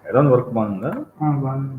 ఎలా వర్క్ బాగుందా? బాగుంది.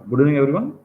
Good evening, everyone.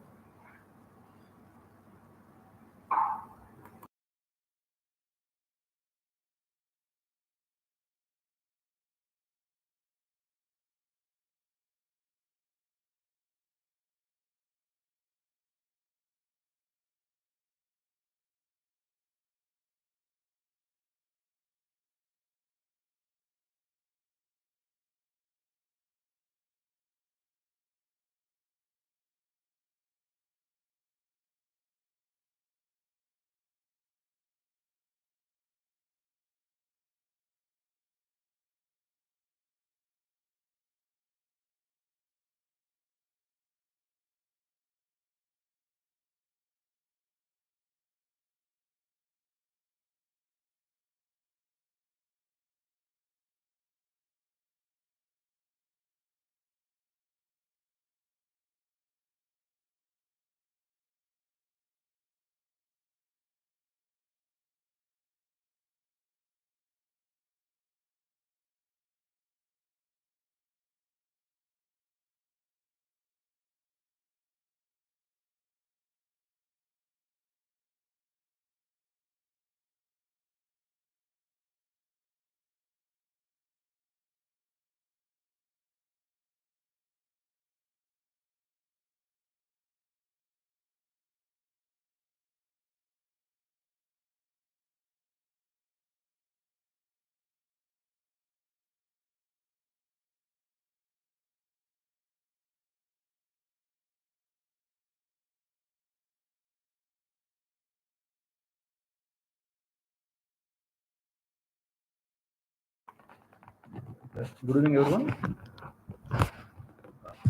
Good evening, everyone.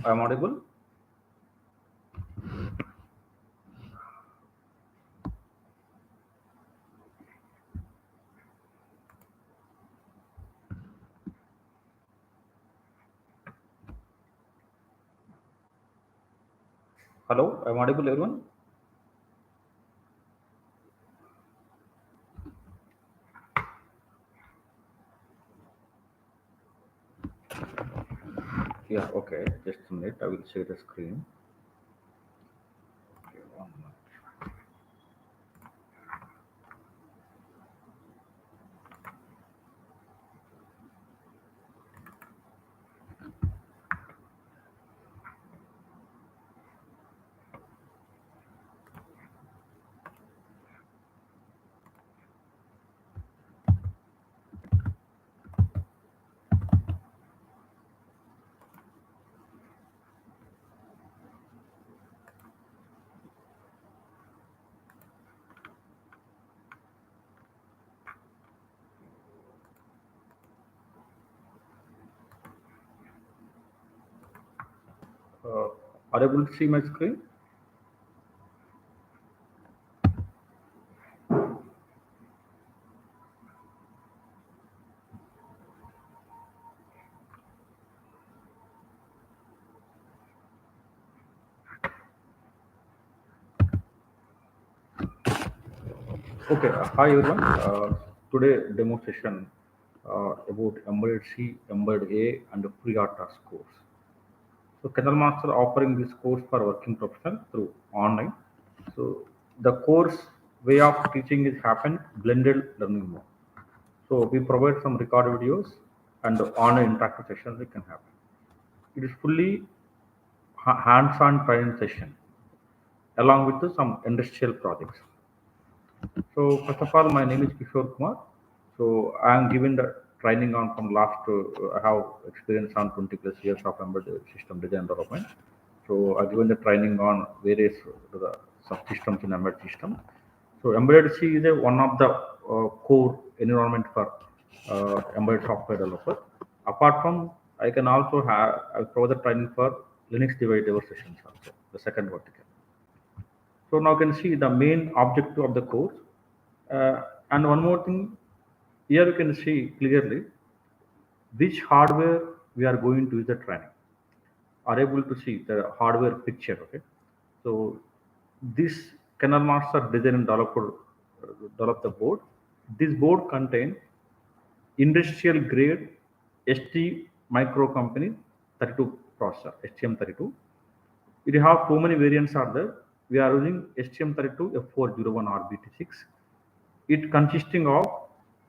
I am audible. Hello, I am audible, everyone. Yeah, okay. Just a minute. I will share the screen. Okay, 1 minute. Are you able to see my screen? Okay. Hi, everyone. Today demo session about embedded C, embedded A, and FreeRTOS course. So Kendall Master offering this course for working professionals through online. So the course way of teaching is happen blended learning mode. So we provide some recorded videos and online interactive sessions we can have. It is fully hands-on training session along with some industrial projects. So first of all, my name is Kishore Kumar. So I am giving the training on from last. I have experience on 20 plus years of embedded system design development. So I given the training on various subsystems in embedded system. So embedded C is one of the core environment for embedded software developer. Apart from, I can also have I provide the training for Linux device driver sessions also, the second vertical. So now you can see the main objective of the course. And one more thing, here you can see clearly which hardware we are going to use the training. Are able to see the hardware picture. Okay, so this Kernel Master design and develop the board. This board contains industrial grade ST micro company 32 processor STM32. It have so many variants are there. We are using STM32F401 RBT6. It consisting of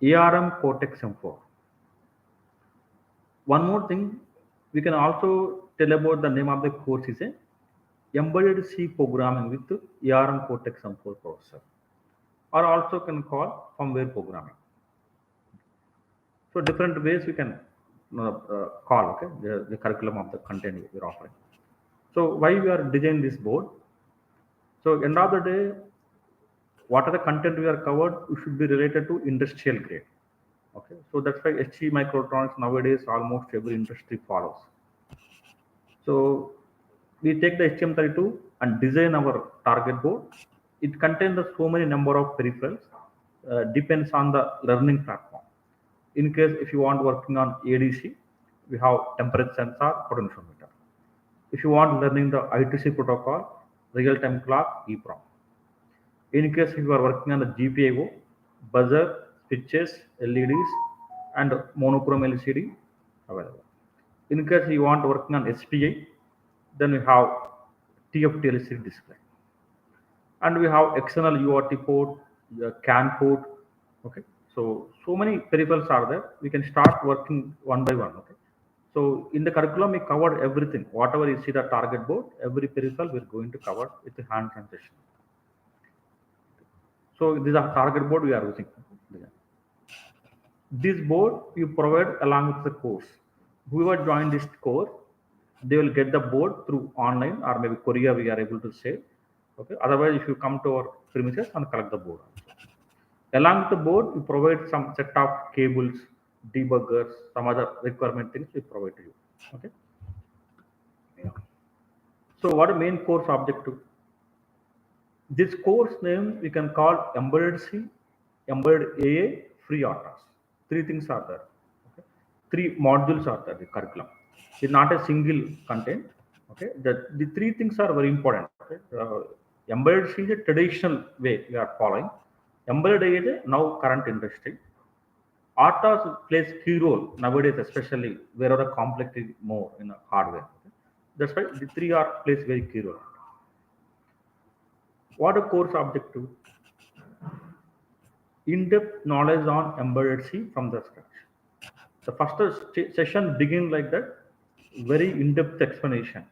ARM Cortex M4. One more thing, we can also tell about the name of the course is a embedded C programming with ARM Cortex M4 processor, or also can call firmware programming. So different ways we can call okay the curriculum of the content we are offering. So why we are designing this board? So end of the day, what are the content we are covered? We should be related to industrial grade. Okay, so that's why HE microelectronics nowadays almost every industry follows. So we take the HM32 and design our target board. It contains so many number of peripherals, depends on the learning platform. In case if you want working on ADC, we have temperature sensor, potentiometer. If you want learning the I2C protocol, real-time clock, EEPROM. In case if you are working on the GPIO, buzzer, switches, LEDs, and monochrome LCD available. In case you want working on SPI, then we have TFT LCD display, and we have external UART port, CAN port. Okay, so many peripherals are there. We can start working one by one. Okay, so in the curriculum we covered everything. Whatever you see the target board, every peripheral we're going to cover with the hands-on session. So this is a target board we are using. This board you provide along with the course. Whoever join this course, they will get the board through online or maybe courier we are able to save. Okay. Otherwise, if you come to our premises and collect the board also. Along with the board, we provide some set of cables, debuggers, some other requirement things we provide to you. Okay. Yeah. So what is main course objective? This course name we can call Embedded C, Embedded AA, FreeRTOS. Three things are there. Okay. Three modules are there, the curriculum. It's not a single content. Okay. The three things are very important. Okay. Embedded C is a traditional way we are following. Embedded A is a now current industry. RTOS plays key role nowadays, especially where the complexity more in hardware. Okay. That's why the three are plays very key role. What a course objective? In-depth knowledge on embedded C from the scratch. The first session begin like that, very in-depth explanation,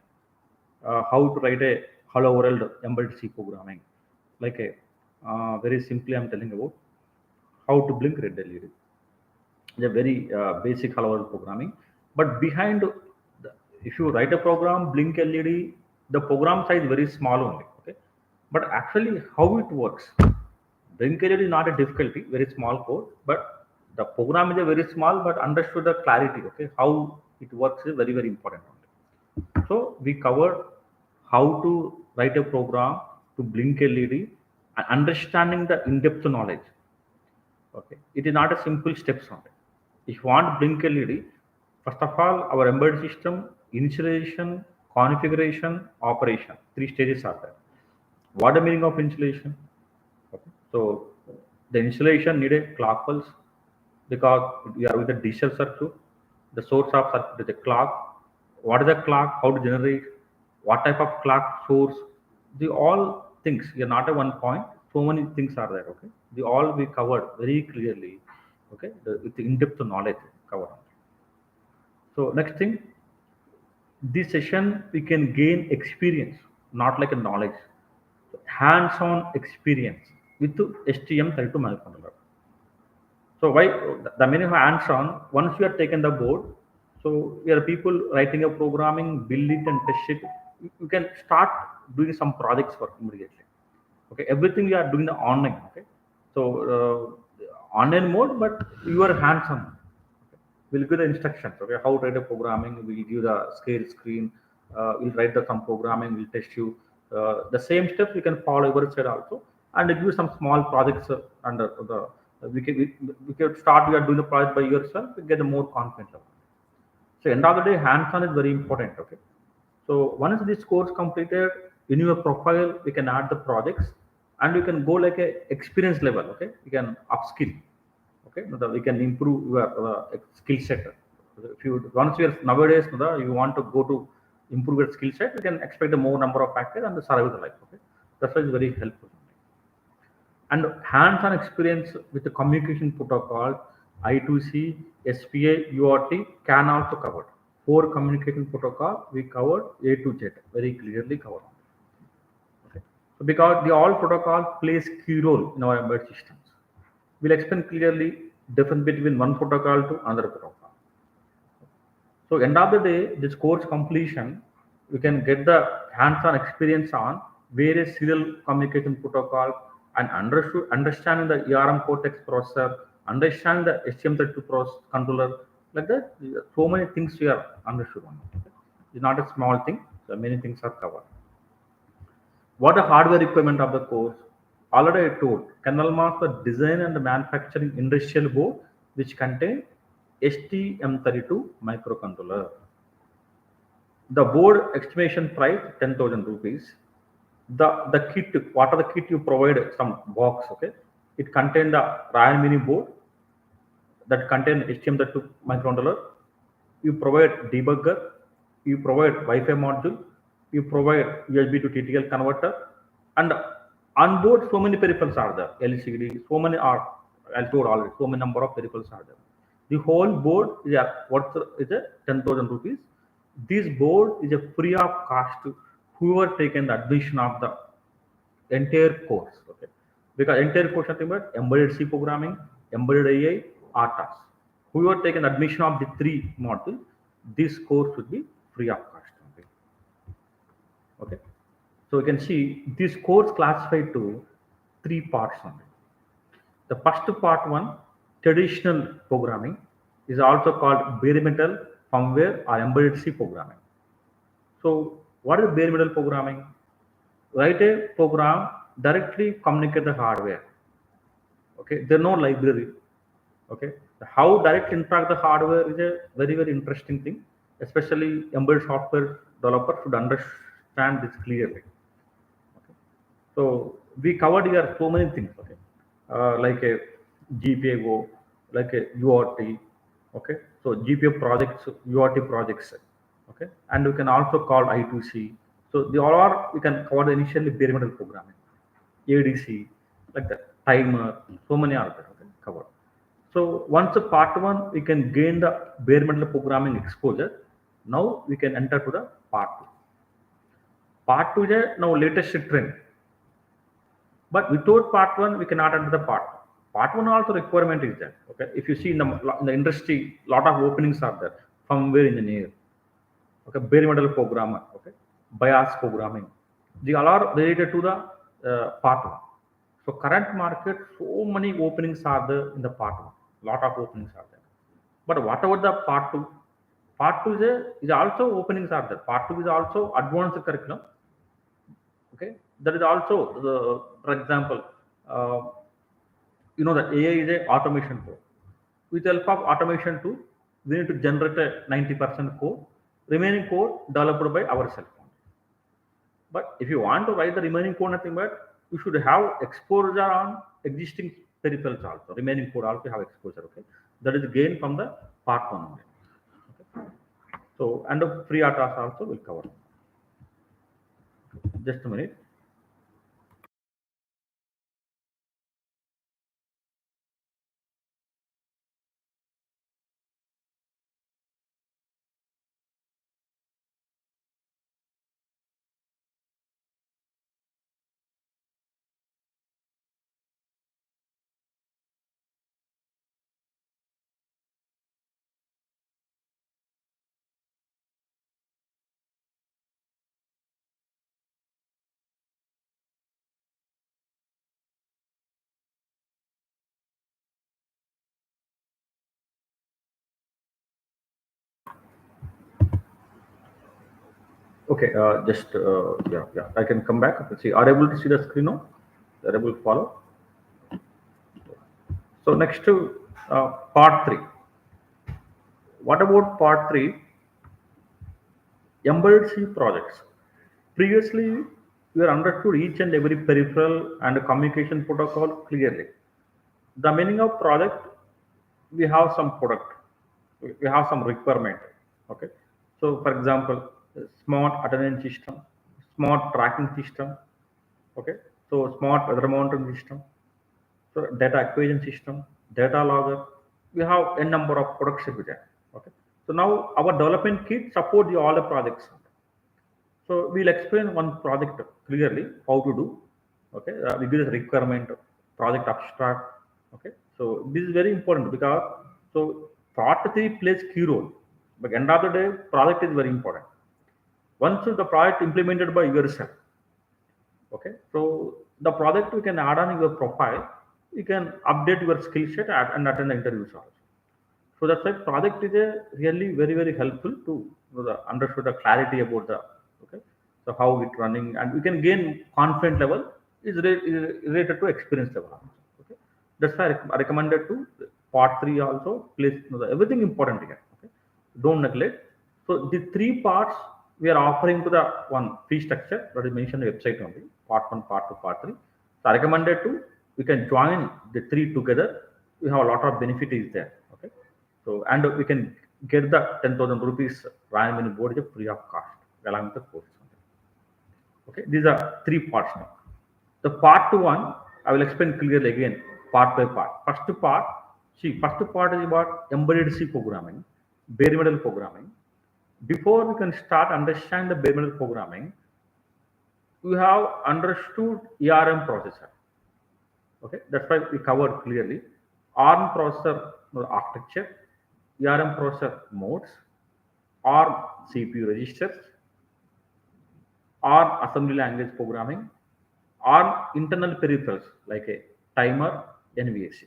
how to write a hello world embedded C programming, like a very simply I'm telling about how to blink red LED. It's a very basic hello world programming, but behind if you write a program blink LED, the program size very small only. Okay, but actually how it works. Blink LED is not a difficulty, very small code, but the program is a very small, but understood the clarity. Okay, how it works is very important. So we covered how to write a program to blink LED and understanding the in-depth knowledge. Okay, it is not a simple steps on it. If you want blink LED, first of all, our embedded system initialization, configuration, operation, three stages are there. What the meaning of initialization? Okay. So the installation need a clock pulse because we are with the digital circuit. The source of circuit is the clock. What is the clock? How to generate? What type of clock source? The all things. Here not a one point. So many things are there. Okay. The all we covered very clearly. Okay. With the in-depth knowledge covered. So next thing, this session we can gain experience, not like a knowledge. Hands-on experience with STM32 microcontroller. So why the meaning of hands-on? Once you have taken the board, so your people writing a programming, build it and test it. You can start doing some projects for immediately. Okay, everything you are doing the online. Okay, so online mode, but you are hands-on. Okay. We'll give the instructions. Okay, how to write a programming. We'll give the scale screen. We'll write the some programming. We'll test you. The same steps you can follow your side also, and give some small projects under the. We can start. You are doing the project by yourself. You get a more confident level. So end of the day, hands-on is very important. Okay. So once this course completed, in your profile, we can add the projects, and you can go like a experience level. Okay, you can upskill. Okay, we can improve your skill set. If you once you are nowadays, you want to go to improve your skill set, you can expect a more number of factors and survive the life. Okay, that's why it's very helpful. And hands-on experience with the communication protocol, I2C, SPA, UART can also cover. Four communication protocol we covered A to Z, very clearly covered. Okay. So because the all protocol plays key role in our embedded systems. We'll explain clearly difference between one protocol to another protocol. So end of the day, this course completion, you can get the hands-on experience on various serial communication protocol and understanding the ERM Cortex processor, understand the STM32 controller, like that. So many things we are understood on. It's not a small thing. So many things are covered. What the hardware requirement of the course? Already I told, kernel master design and manufacturing industrial board which contain STM32 microcontroller. The board estimation price 10,000 rupees. The kit, what are the kit you provide? Some box, okay. It contain the Ryan mini board that contain HTML2 microcontroller. You provide debugger. You provide Wi-Fi module. You provide USB to TTL converter, and on board so many peripherals are there. LCD, so many are. I told already. So many number of peripherals are there. The whole board is a 10,000 rupees. This board is a free of cost to whoever taken the admission of the entire course. Okay, because entire course nothing but embedded C programming, embedded AI, RTOS. Whoever taken admission of the three modules, this course should be free of cost. Okay, so you can see this course classified to three parts only. The first part one, traditional programming, is also called bare metal, firmware, or embedded C programming. So, what is bare metal programming? Write a program directly communicate the hardware. Okay, there is no library. Okay, how direct interact the hardware is a very interesting thing. Especially embedded software developer should understand this clearly. Okay. So we covered here so many things. Okay, like a GPA like a URT. Okay, so GPA projects, URT projects. Okay, and we can also call I2C. So the all are we can cover the initially bare metal programming, ADC, like that, timer. So many are there. Okay, covered. So once the part one, we can gain the bare metal programming exposure. Now we can enter to the part two. Part two is now latest trend. But without part one, we cannot enter the part. Part one also requirement is there. Okay, if you see in the industry, lot of openings are there. Firmware engineer, okay, bare metal programmer, okay, bias programming. They all are related to the part one. So current market, so many openings are there in the part one. Lot of openings are there. But whatever the part two is also openings are there. Part two is also advanced curriculum. Okay, that is also for example, uh, the AI is a automation tool. With the help of automation tool, we need to generate a 90% code, remaining code developed by ourselves. But if you want to write the remaining code, nothing but you should have exposure on existing peripherals also. Remaining code also have exposure. Okay, that is gain from the part one only. Okay. So and the FreeRTOS also will cover. Just a minute. Okay, just yeah, I can come back. See, are able to see the screen now? Are able to follow? So next to part three. What about part three? Embedded C projects. Previously, we are understood each and every peripheral and communication protocol clearly. The meaning of project, we have some product, we have some requirement. Okay. So, for example, smart attendance system, smart tracking system. Okay. So, smart weather monitoring system. So, data acquisition system, data logger. We have a number of products with that. Okay. So now our development kit support all the projects. So we'll explain one project clearly how to do. Okay, we give the requirement, project abstract. Okay, so this is very important because so part three plays key role. But end of the day, project is very important. Once the project implemented by yourself, okay, so the project you can add on your profile, you can update your skill set and attend the interviews also. So that's why project is a really very helpful to understand the clarity about the okay. So how it running and we can gain confidence level is related to experience level. Okay, that's why I recommended to part three also. Please everything important here. Okay, don't neglect. So the three parts we are offering to the one fee structure that is mentioned in the website only. Part one, part two, part three. So I recommended to we can join the three together. We have a lot of benefit is there. Okay. So, and we can get the 10,000 rupees RAM in board is free of cost along with the course. Okay, these are three parts now. The part one, I will explain clearly again, part by part. First part is about embedded C programming, bare metal programming. Before we can start understand the bare metal programming, we have understood ARM processor. Okay, that's why we covered clearly ARM processor architecture, ARM processor modes, ARM CPU registers, ARM assembly language programming, ARM internal peripherals like a timer, NVAC.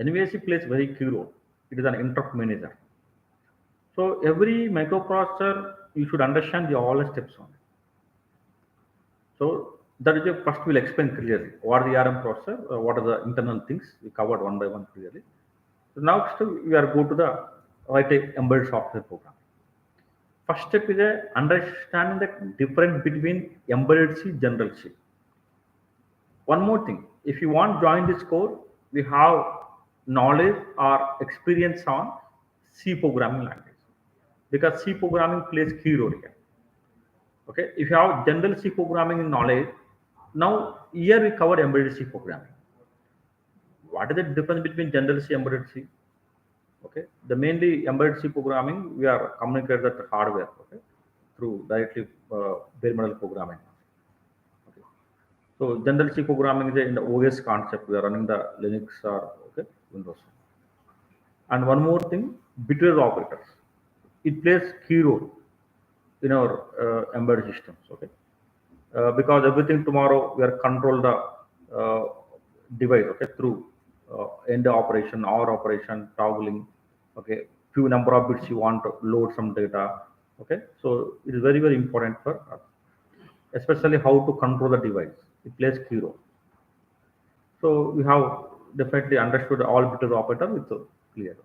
NVAC plays very key role. It is an interrupt manager. So every microprocessor you should understand the all steps on it. So that is the first we'll explain clearly. What is the ARM processor? What are the internal things? We covered one by one clearly. So now we are go to the right embedded software program. First step is understanding the difference between embedded C, general C. One more thing, if you want to join this course, we have knowledge or experience on C programming language because C programming plays key role here. Okay, if you have general C programming knowledge, now here we cover embedded C programming. What is the difference between general C and embedded C? Okay, the mainly embedded C programming we are communicated with the hardware. Okay, through directly bare metal programming. Okay. So general C programming is in the OS concept. We are running the Linux or okay Windows. And one more thing, bitwise operators. It plays key role in our embedded systems. Okay, because everything tomorrow we are control the device. Okay, through end operation or operation toggling. Okay, few number of bits you want to load some data. Okay, so it is very important for us, especially how to control the device. It plays key role. So we have definitely understood all bit operator with clear.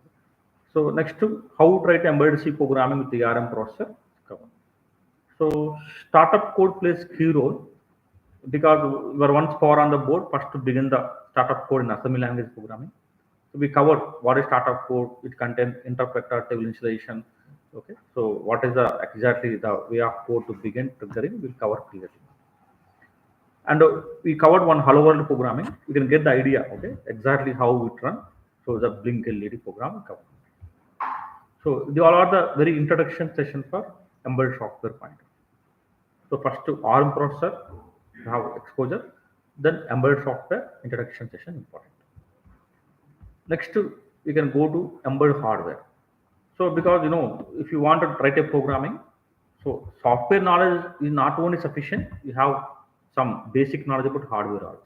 So next to how to write embedded C programming with the ARM processor. Cover. So startup code plays key role because we were once far on the board first to begin the startup code in assembly language programming. So we covered what is startup code. It contains interpreter, table installation. Okay. So what is the exactly the way of code to begin triggering? We'll cover clearly. And we covered one hello world programming. You can get the idea, okay, exactly how it run. So the blink LED program we covered. So they all are the very introduction session for embedded software point. So first to ARM processor, you have exposure, then embedded software introduction session important. Next we can go to embedded hardware. So because if you want to write a programming, so software knowledge is not only sufficient, you have some basic knowledge about hardware also.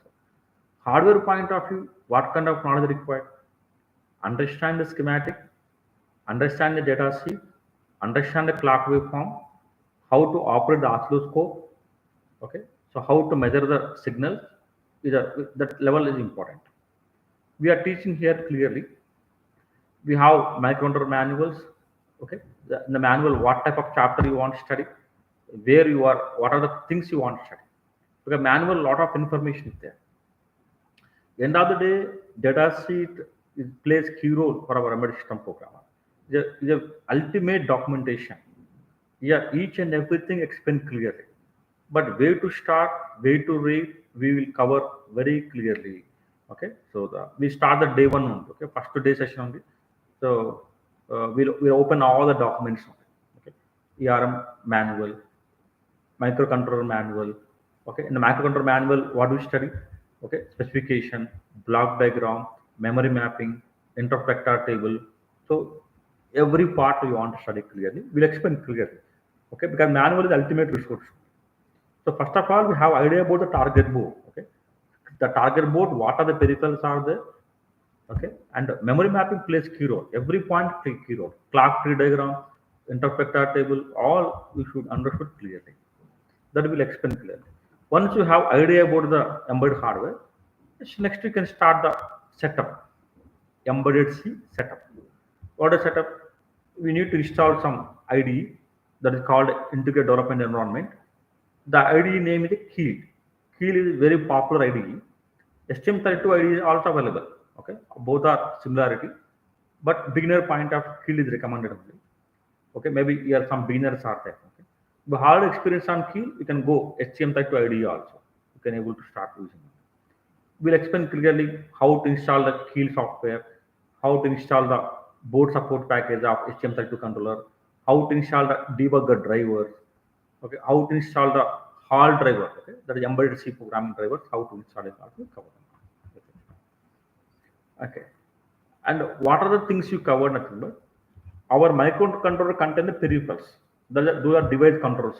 Hardware point of view, what kind of knowledge required? Understand the schematic, understand the data sheet, understand the clock waveform, how to operate the oscilloscope, okay, so how to measure the signals, that level is important. We are teaching here clearly. We have microcontroller manuals, okay, in the manual what type of chapter you want to study, where you are, what are the things you want to study, because manual lot of information is there. End of the day, data sheet plays key role for our embedded system programmer. The ultimate documentation. Yeah, each and everything explained clearly. But where to start, where to read, we will cover very clearly. Okay, so we start the day one only. Okay, first day session only. So we'll open all the documents only. Okay, ERM manual, microcontroller manual. Okay, in the microcontroller manual, what do we study? Okay, specification, block diagram, memory mapping, interrupt vector table. So every part you want to study clearly, we'll explain clearly. Okay, because manual is the ultimate resource. So first of all, we have idea about the target board. Okay, the target board, what are the peripherals are there? Okay, and memory mapping plays key role. Every point plays key role. Clock tree diagram, interrupt vector table, all we should understood clearly. That will explain clearly. Once you have idea about the embedded hardware, next you can start the setup, embedded C setup. What is setup? We need to install some IDE that is called Integrated Development Environment. The IDE name is Keel. Keel is very popular IDE. STM32 IDE is also available. Okay, both are similarity, but beginner point of Keel is recommended only. Okay, maybe here some beginners are there. Okay, if you have experience on Keel, you can go STM32 IDE also. You can able to start using it. We'll explain clearly how to install the Keel software, how to install the board support package of STM32 controller, how to install the debugger drivers, okay, how to install the hall driver, okay, that is embedded C programming drivers, how to install it, how to cover them. Okay, and what are the things you covered, nothing but our microcontroller contain the peripherals. Those are device controllers.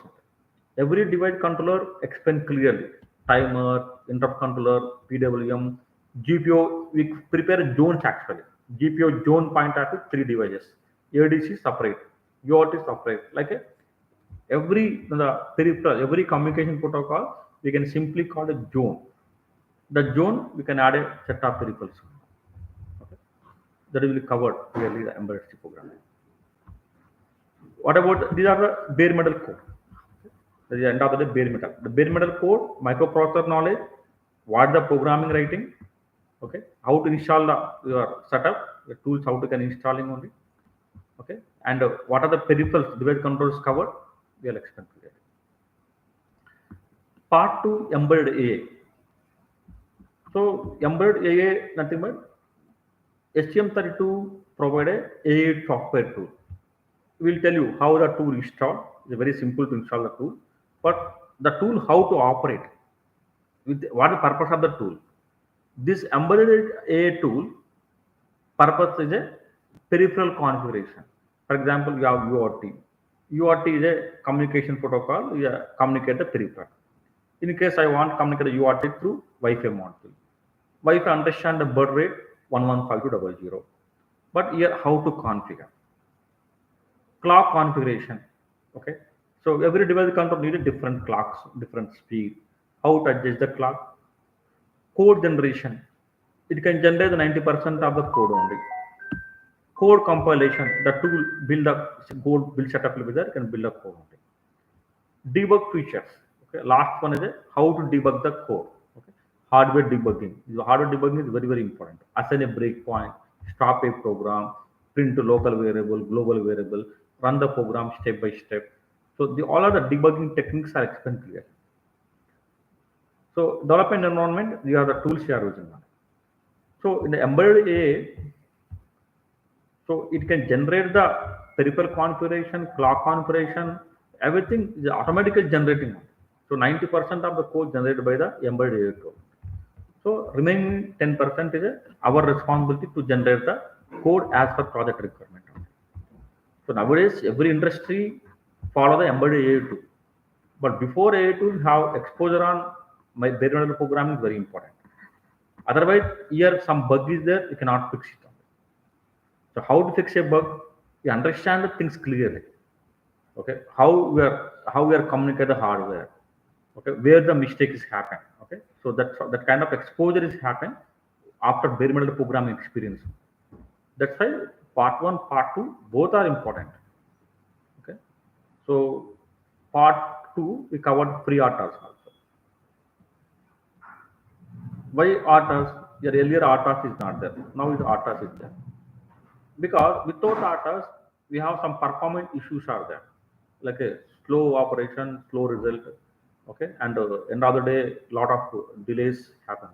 Every device controller explained clearly. Timer, interrupt controller, PWM, GPO. We prepare zones actually. GPO zone point at 3 devices. ADC separate, UART separate. Like every the peripheral, every communication protocol, we can simply call it zone. The zone we can add a set of peripherals. Okay, that will be covered clearly the embedded C program. What about these are the bare metal code? That is the end of the day bare metal. The bare metal code, microprocessor knowledge, what the programming writing, okay, how to install your setup, the tools how to can installing only, okay, and what are the peripherals device controls covered, we will explain clearly. Part 2 embedded AA. So embedded AA nothing but STM32 provided AA software tool. We'll tell you how the tool installed. It's very simple to install the tool, but the tool how to operate, with what the purpose of the tool. This embedded AI tool purpose is a peripheral configuration. For example, you have UART. UART is a communication protocol. You communicate the peripheral. In case I want to communicate the UART through Wi-Fi module. Wi-Fi understand the baud rate 115.200. But here how to configure? Clock configuration. Okay, so every device control needed different clocks, different speed. How to adjust the clock? Code generation. It can generate the 90% of the code only. Code compilation. The tool build up code build setup will be there. Can build a code only. Debug features. Okay, last one is how to debug the code. Okay, hardware debugging. The hardware debugging is very important. Assign a breakpoint, stop a program, print to local variable, global variable, run the program step by step. So all of the debugging techniques are explained clearly. So development environment, these are the tools you are using. So in the embedded AI, so it can generate the peripheral configuration, clock configuration, everything is automatically generating. So 90% of the code generated by the embedded AI tool. So remaining 10% is our responsibility to generate the code as per project requirement. So nowadays every industry follow the embedded AI tool. But before AI tool have exposure on my bare metal programming is very important. Otherwise, here some bug is there, you cannot fix it. So how to fix a bug? You understand the things clearly. Okay, how we are communicate the hardware. Okay, where the mistake is happen. Okay, so that kind of exposure is happen after bare metal programming experience. That's why part one, part two, both are important. Okay, so part two we covered FreeRTOS also. Why RTOS? Your earlier RTOS is not there. Now is RTOS is there. Because without RTOS, we have some performance issues are there, like a slow operation, slow result. Okay, and end of the day, lot of delays happen.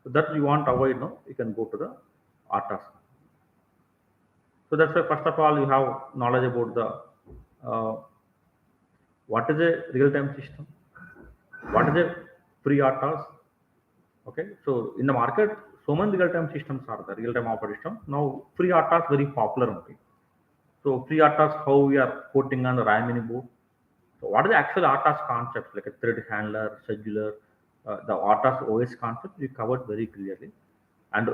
So that you want to avoid, no, you can go to the RTOS. So that's why first of all you have knowledge about the what is a real-time system, what is a pre-RTOS. Okay, so in the market, so many real-time systems are there, real-time operating system. Now pre-RTOS very popular only. So pre-RTOS, how we are putting on the RAM mini board. So what is the actual RTOS concepts like a thread handler, scheduler, the RTOS OS concept we covered very clearly, and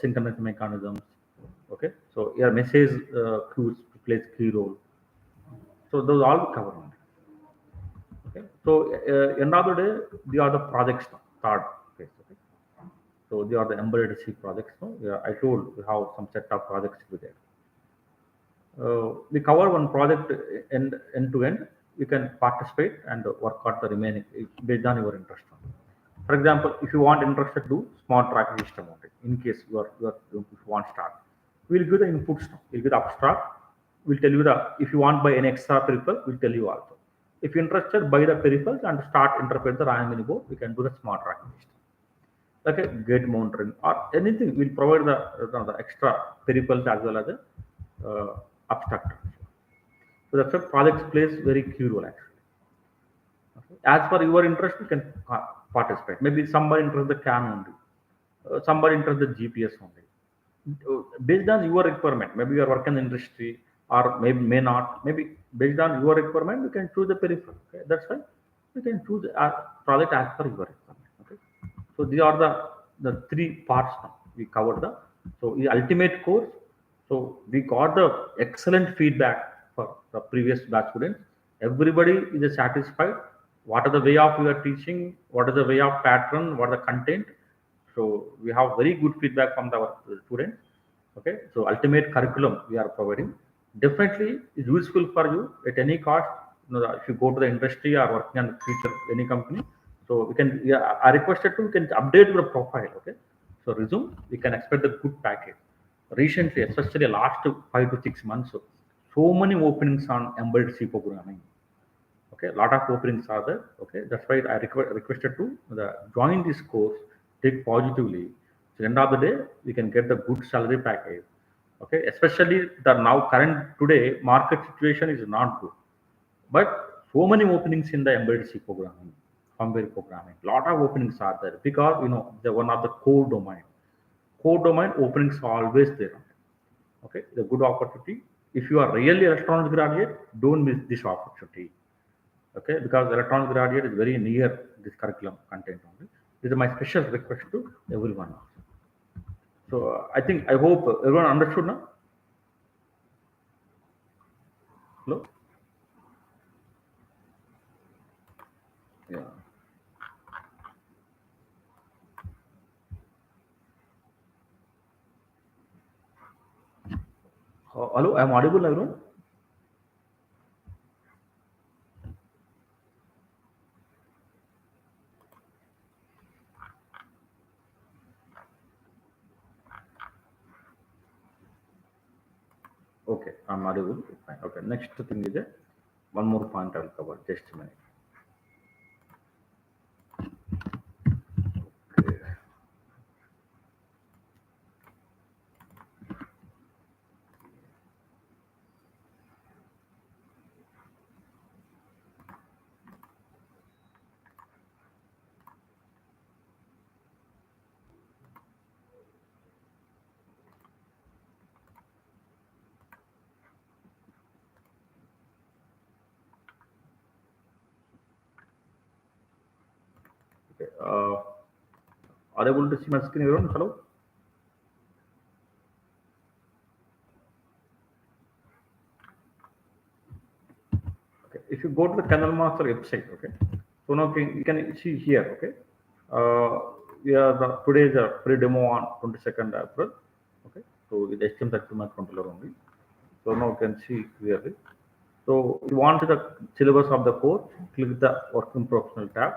synchronous mechanisms. Okay, so your message queues plays key role. So those all covered. Okay, so end of the day, they are the projects now, third phase. Okay, so they are the embedded C projects. No? Yeah, I told we have some set of projects to there. We cover one project end to end. You can participate and work on the remaining based on your interest. For example, if you want interested to do smart tracking system only, in case if you want start, we'll give the inputs now. We'll give the abstract. We'll tell you the if you want buy an extra peripheral, we'll tell you also. If you're interested, buy the peripherals and start interpret the RAM mini board. We can do the smart tracking system. Like a gate monitoring or anything, we'll provide the extra peripherals as well as the abstract. So that's why project plays very key role actually. Okay. As per your interest, you can participate. Maybe somebody interested the CAN only, somebody interested the GPS only. Based on your requirement, maybe you are working in industry or maybe may not. Maybe based on your requirement, you can choose the peripheral. Okay. That's why you can choose a project as per your requirement. Okay. So these are the three parts now. We covered the ultimate course. So we got the excellent feedback for the previous batch students. Everybody is satisfied. What are the way of your teaching? What is the way of pattern? What are the content? So we have very good feedback from our students. Okay, so ultimate curriculum we are providing definitely is useful for you at any cost. If you go to the industry or working on the future any company, so we can. Yeah, I requested to we can update your profile. Okay, so resume. We can expect a good package. Recently, especially last 5 to 6 months, so many openings on embedded C programming. Okay, a lot of openings are there. Okay, that's why I requested to join this course, take positively. So end of the day, we can get the good salary package. Okay, especially the now current today market situation is not good, but so many openings in the embedded C programming, firmware programming. Lot of openings are there because the one of the core domain. Core domain openings are always there. Okay, the good opportunity. If you are really electronics graduate, don't miss this opportunity. Okay, because electronics graduate is very near this curriculum content only. This is my special request to everyone. So I hope everyone understood now. Hello. Yeah. Hello, I'm audible, everyone. Okay, I'm audible. Fine. Okay, next thing is one more point I'll cover. Just a minute. Okay. Are you able to see my screen, everyone? Hello. if you go to the Kernel Master website, okay, so now you can see here, okay, we are today is a free demo on 22nd April, okay, so with HTML32 microcontroller only. So now you can see clearly. So if you want the syllabus of the course, click the working professional tab.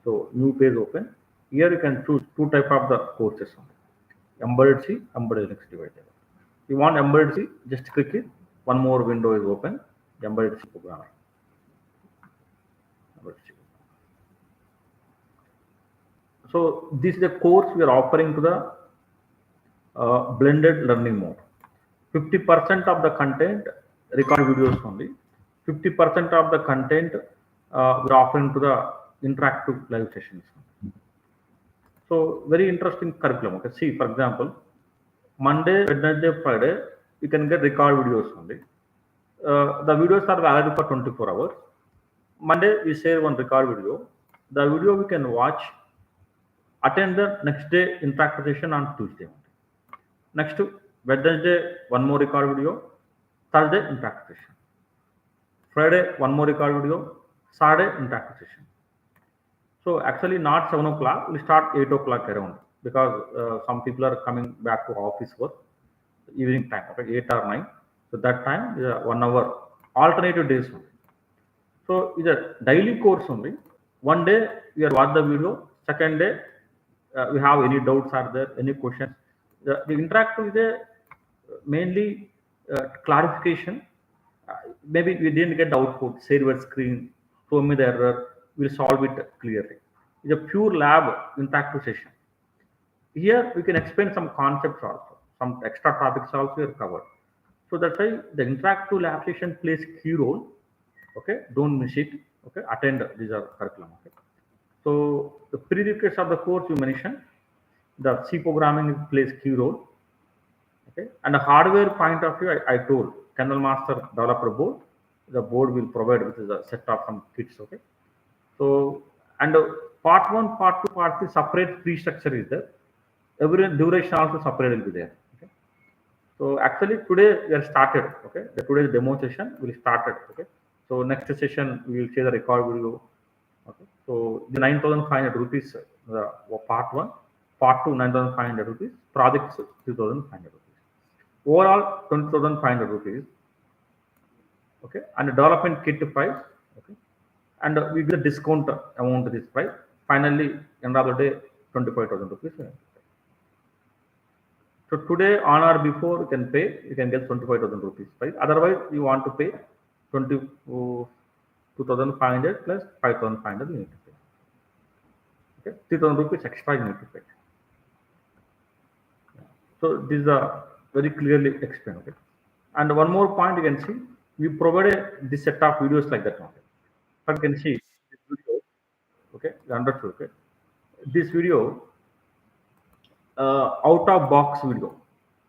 So new page open. Here you can choose two type of the courses: embedded C, embedded Linux device. If you want embedded C, just click it. One more window is open. Embedded C programmer. Embedded C. So this is the course we are offering to the blended learning mode. 50% of the content record videos only. 50% of the content we're offering to the interactive live sessions. So very interesting curriculum. Okay, see for example, Monday, Wednesday, Friday, you can get record videos only. The videos are valid for 24 hours. Monday we share one record video. The video we can watch, attend the next day interactive session on Tuesday. Next Wednesday, one more record video. Thursday interactive session. Friday, one more record video. Saturday interactive session. So actually not 7 o'clock, we start 8 o'clock around because some people are coming back to office work, evening time, okay, 8 or 9. So that time is 1 hour, alternative days only. So it's a daily course only. One day we are watch the video, second day we have any doubts are there, any questions. The interactive is a mainly clarification. Maybe we didn't get the output, server screen, show me the error, we'll solve it clearly. It's a pure lab interactive session. Here we can explain some concepts also, some extra topics also are covered. So that's why the interactive lab session plays key role. Okay, don't miss it. Okay, attend these are curriculum. Okay, so the prerequisites of the course you mentioned, the C programming plays key role. Okay, and the hardware point of view, I told Kernel Master developer board. The board will provide with a set of some kits. Okay, so and part one, part two, part three separate free structure is there. Every duration also separate will be there. Okay, so actually today we are started. Okay, the today's demo session will started. Okay, so next session we will share the record video. Okay, so the 9,500 rupees, part one, part two 9,500 rupees, project 3,500 rupees. Overall 20,500 rupees. Okay, and the development kit price. Okay, and we get a discount amount of this price. Finally, end of the day, 25,000 rupees. So today on or before you can pay, you can get 25,000 rupees price. Otherwise, you want to pay 2,500 plus 5,500 you need to pay. Okay, 3,000 rupees extra you need to pay. So this is very clearly explained. Okay, and one more point you can see, we provided this set of videos like that. Okay, but you can see this video. Okay, you understood. Okay, this video out of box video.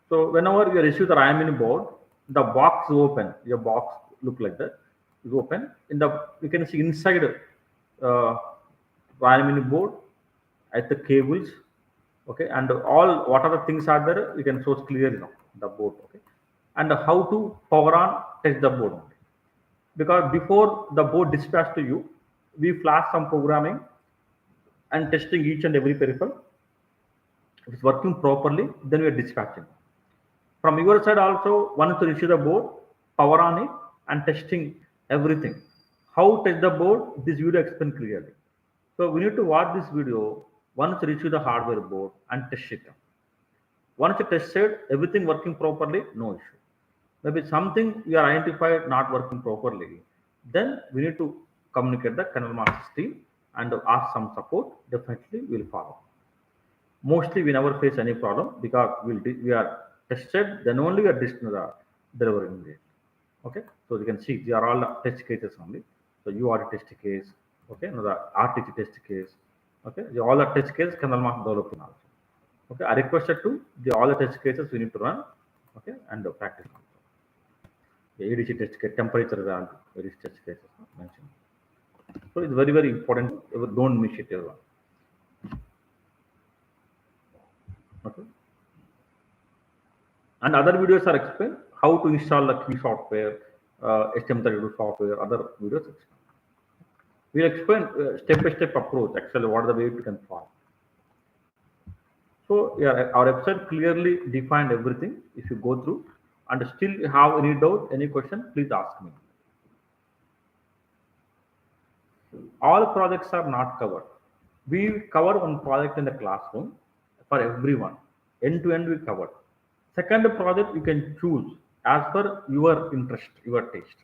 So whenever you receive the RAM board, the box is open. Your box look like that is open. In the you can see inside RAM board at the cables. Okay, and all whatever things are there, you can source clearly now the board. Okay, and how to power on test the board. Because before the board dispatched to you, we flash some programming and testing each and every peripheral. If it's working properly, then we are dispatching. From your side also, once you receive the board, power on it and testing everything. How test the board? This video explains clearly. So we need to watch this video once you receive the hardware board and test it. Once you tested everything working properly, no issue. Maybe something you are identified not working properly, then we need to communicate the kernel master team and ask some support. Definitely we will follow. Mostly we never face any problem because we are tested, then only we are delivering it. Okay, so you can see they are all test cases only. So URT test case, okay, no, the RTT test case, okay, all the test cases kernel master developing also. Okay, I requested to all the test cases we need to run, okay, and practice also. The ADC test case, temperature various test cases mentioned. So it's very, very important. Don't miss it, everyone. Okay. And other videos are explained how to install the key software, HTML32 software, other videos. We'll explain step-by-step approach, actually, what are the way you can follow. So, yeah, our website clearly defined everything. If you go through and still have any doubt, any question, please ask me. All projects are not covered. We cover one project in the classroom for everyone. End to end, we cover. Second project, you can choose as per your interest, your taste.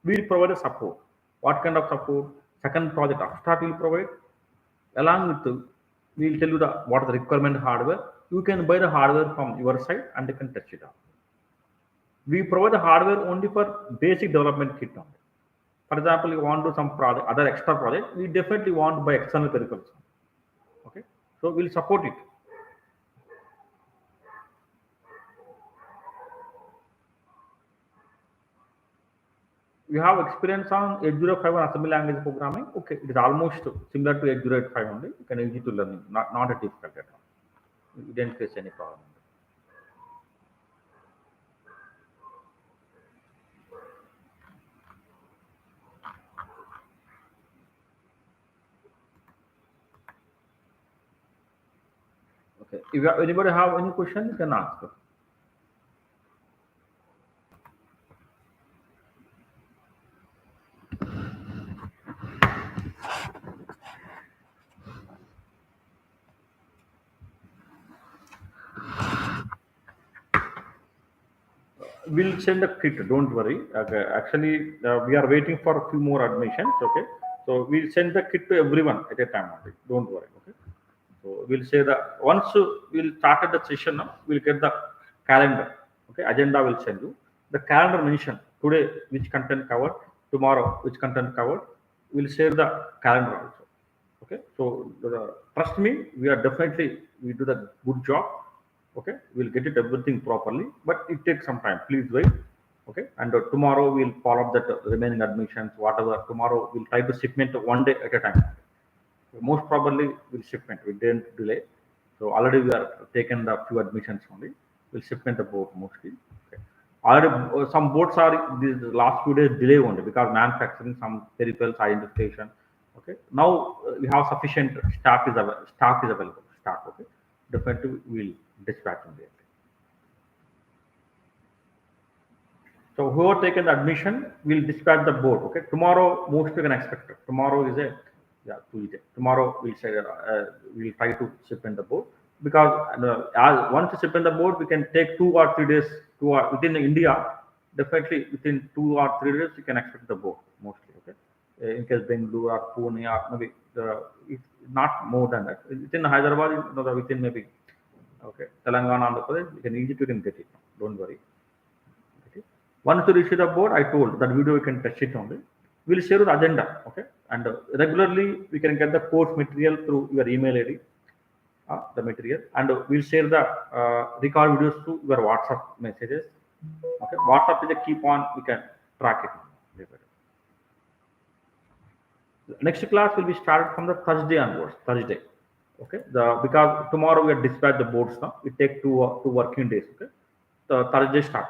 We will provide a support. What kind of support? Second project, abstract will provide. Along with we will tell you what is the requirement hardware. You can buy the hardware from your side and you can test it out. We provide the hardware only for basic development kit only. For example, you want to do some project, other extra project, we definitely want to buy external peripherals. Okay, so we'll support it. You have experience on 8051 assembly language programming. Okay, it is almost similar to 8085 only. You can easy to learn, not a difficult at all. You didn't face any problem. Okay, if anybody have any question, you can ask. We'll send a kit, don't worry. Okay, actually we are waiting for a few more admissions. Okay, so we'll send the kit to everyone at a time only, don't worry. Okay, so we'll say that once we'll start the session now, we'll get the calendar. Okay, agenda will send you the calendar mention today which content covered, tomorrow which content covered. We'll share the calendar also. Okay, so trust me, we are definitely, we do the good job. Okay, we'll get it everything properly, but it takes some time, please wait. Okay, and tomorrow we'll follow up that remaining admissions, whatever. Tomorrow we'll try to shipment one day at a time. Most probably we'll shipment, we didn't delay. So already we are taken the few admissions only, we'll shipment the board mostly. Okay, already some boards are these last few days delay only because manufacturing some peripherals identification. Okay, now we have sufficient staff is available, staff. Okay, definitely we'll dispatch immediately. So whoever taken the admission will dispatch the board. Okay, tomorrow most you can expect it. Tomorrow is a Tuesday. Tomorrow we'll say we'll try to ship in the board because once you ship in the board, we can take 2 or 3 days. Within India, definitely within 2 or 3 days you can expect the board mostly. Okay, in case Bengaluru or Pune or maybe it's not more than that. Within Hyderabad, within maybe okay Telangana, Andhra Pradesh, you can easily get it. Don't worry. Once you receive the board, I told that video you can test it only. We'll share the agenda, okay? And regularly we can get the course material through your email ID, the material, and we'll share the record videos to your WhatsApp messages. Okay, WhatsApp is a keep on, we can track it. The next class will be started from the Thursday onwards. Thursday, okay? Because tomorrow we are dispatch the boards now. It take two working days. Okay, the Thursday start.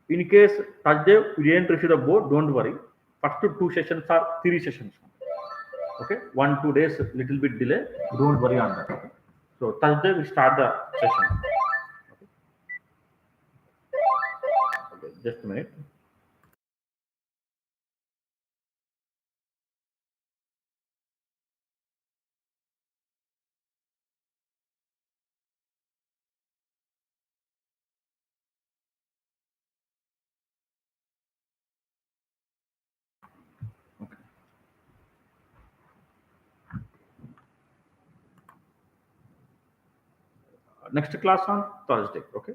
In case Thursday we didn't receive the board, don't worry. First 2 sessions are 3 sessions. Okay, 1-2 days little bit delay. Don't worry on that. Okay? So Thursday we start the session. Okay, just a minute. Okay. Next class on Thursday. Okay.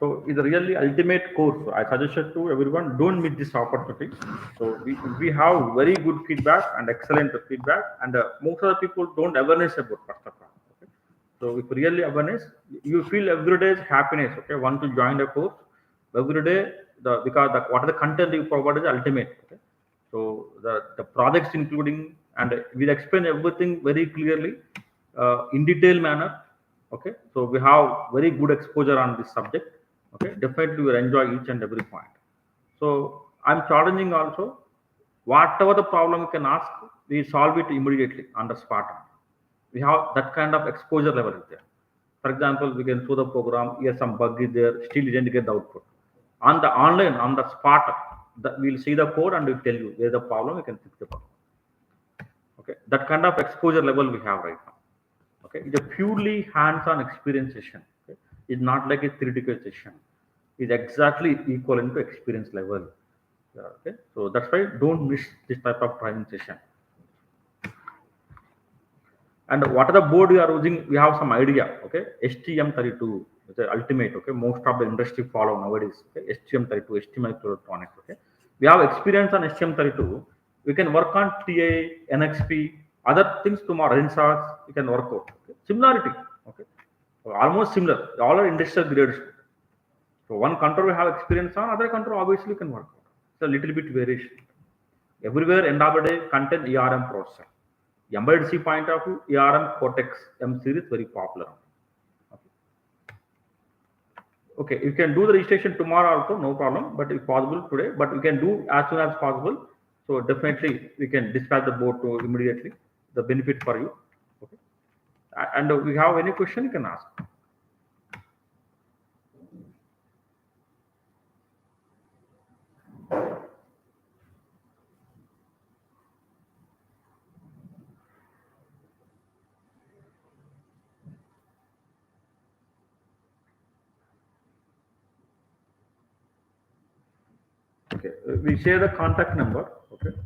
So it's a really ultimate course. I suggested to everyone, don't miss this opportunity. So we have very good feedback and excellent feedback, and most of the people don't awareness about first of all. Okay? So if really awareness, you feel every day is happiness. Okay, want to join the course every day, because what the content you provide is ultimate. Okay, so the projects including, and we'll explain everything very clearly in detailed manner. Okay, so we have very good exposure on this subject. Okay, definitely we will enjoy each and every point. So I'm challenging also, whatever the problem you can ask, we solve it immediately on the spot. We have that kind of exposure level is there. For example, we can show the program, here some bug is there, still you didn't get the output. On the online, on the spot, we'll see the code and we'll tell you where the problem, we can fix the problem. Okay, that kind of exposure level we have right now. Okay, it's a purely hands-on experience session. Okay? It's not like a theoretical session. It's exactly equivalent to experience level. Yeah, okay, so that's why don't miss this type of training session. And what are the board you are using? We have some idea. Okay, STM32 is the ultimate. Okay, most of the industry follow nowadays. Okay? STM32, ST Microelectronics. Okay, we have experience on STM32. We can work on TA, NXP, other things tomorrow. RTOS, we can work out. Okay? Similarity. Okay, so almost similar. All are industrial grades. So one control we have experience on, other control obviously can work out. So a little bit variation. Everywhere end of the day content ARM processor. Embedded C point of view, ARM Cortex M series very popular. Okay, you can do the registration tomorrow also, no problem. But if possible today, but we can do as soon as possible. So definitely we can dispatch the board to immediately. The benefit for you. Okay, and we have any question you can ask. Okay, we share the contact number. Okay,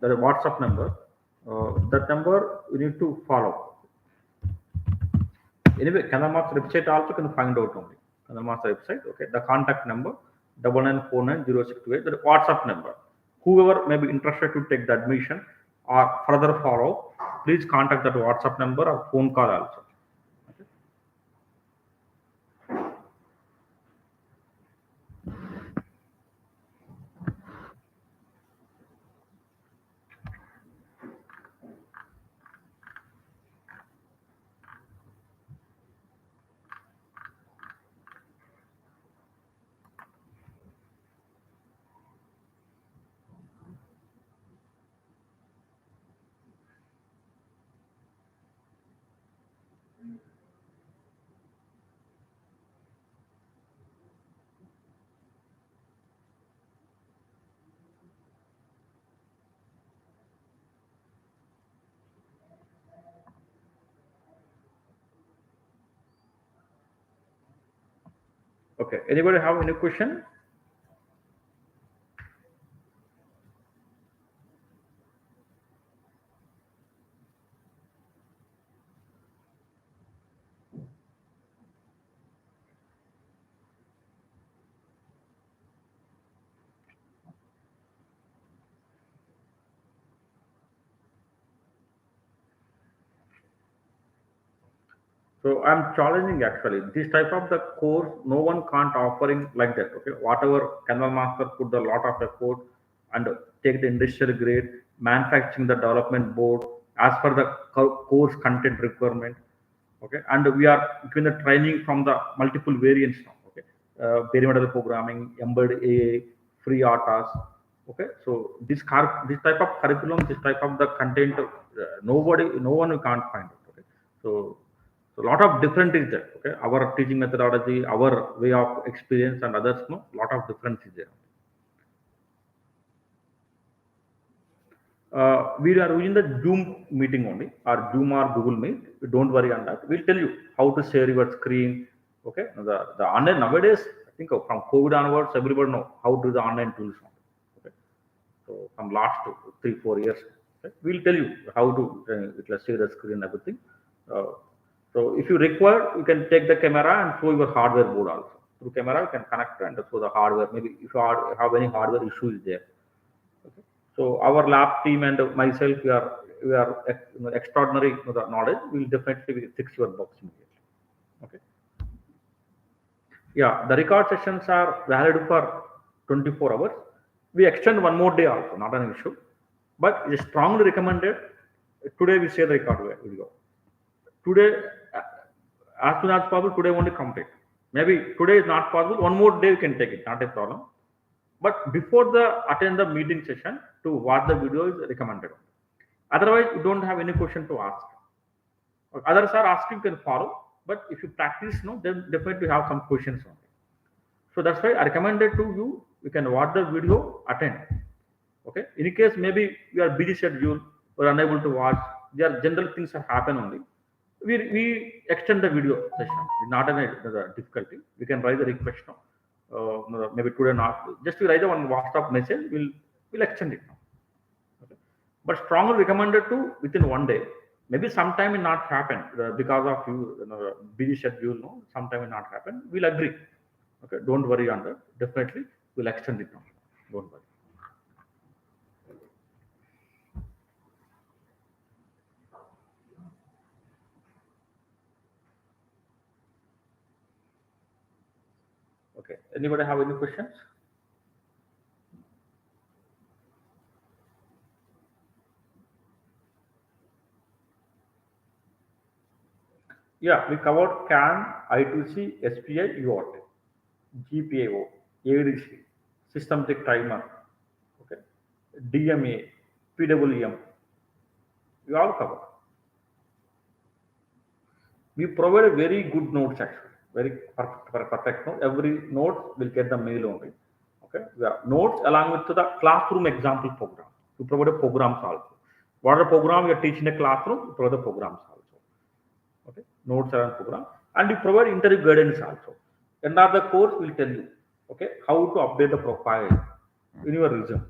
the WhatsApp number. That number you need to follow. Anyway, Kanama's website also can find out only. Kanama's website. Okay, the contact number 99490628. The WhatsApp number. Whoever may be interested to take the admission or further follow, please contact that WhatsApp number or phone call also. Okay. Anybody have any question? So I'm challenging actually this type of the course. No one can't offering like that. Okay, whatever Canal Master put a lot of effort and take the industrial grade, manufacturing the development board as per the course content requirement. Okay, and we are giving the training from the multiple variants now. Okay, pyramidal programming, embedded AI, FreeRTOS. Okay, so this type of curriculum, this type of the content, no one can't find it. Okay, so a lot of different is there. Okay, our teaching methodology, our way of experience, and others, no, lot of difference is there. We are using the Zoom meeting only, or Zoom or Google Meet. Don't worry on that. We'll tell you how to share your screen. Okay, the online nowadays, I think from COVID onwards, everybody know how to do the online tools. Okay, so from last 3 4 years, okay? We'll tell you how to share the screen and everything. Uh, so if you require, you can take the camera and show your hardware board also. Through camera, you can connect and show the hardware. Maybe if you have any hardware issues there. Okay. So our lab team and myself, we are extraordinary the knowledge. We'll definitely fix your box immediately. Okay. Yeah, the record sessions are valid for 24 hours. We extend one more day also, not an issue. But it is strongly recommended. Today we share the record video. Today, uh, as soon as possible, today only complete. Maybe today is not possible, one more day you can take it, not a problem. But before the attend the meeting session, to watch the video is recommended. Otherwise, you don't have any question to ask. Others are asking, you can follow, but if you practice, no, then definitely have some questions only. So that's why I recommended to you, you can watch the video, attend. Okay. In case maybe you are busy schedule or unable to watch, there are general things that happen only. We extend the video session. Not a difficulty. We can write the request now. Maybe today not. Just we write the one WhatsApp message. We'll extend it now. Okay. But strongly recommended to within one day. Maybe sometime it not happen because of busy schedule. No, sometime it not happen. We'll agree. Okay, don't worry on that. Definitely, we'll extend it now. Don't worry. Okay. Anybody have any questions? Yeah, we covered CAN, I2C, SPI, UART, GPIO, ADC, systematic timer, okay, DMA, PWM. We all cover. We provide a very good notes actually, very perfect note. Every note will get the mail only. Okay, yeah, notes along with the classroom example program. We provide a programs also. What are the program you are teaching in a classroom? We provide the programs also. Okay, notes around program, and we provide interview guidance also. End of the course, we'll tell you, okay, how to update the profile in your resume.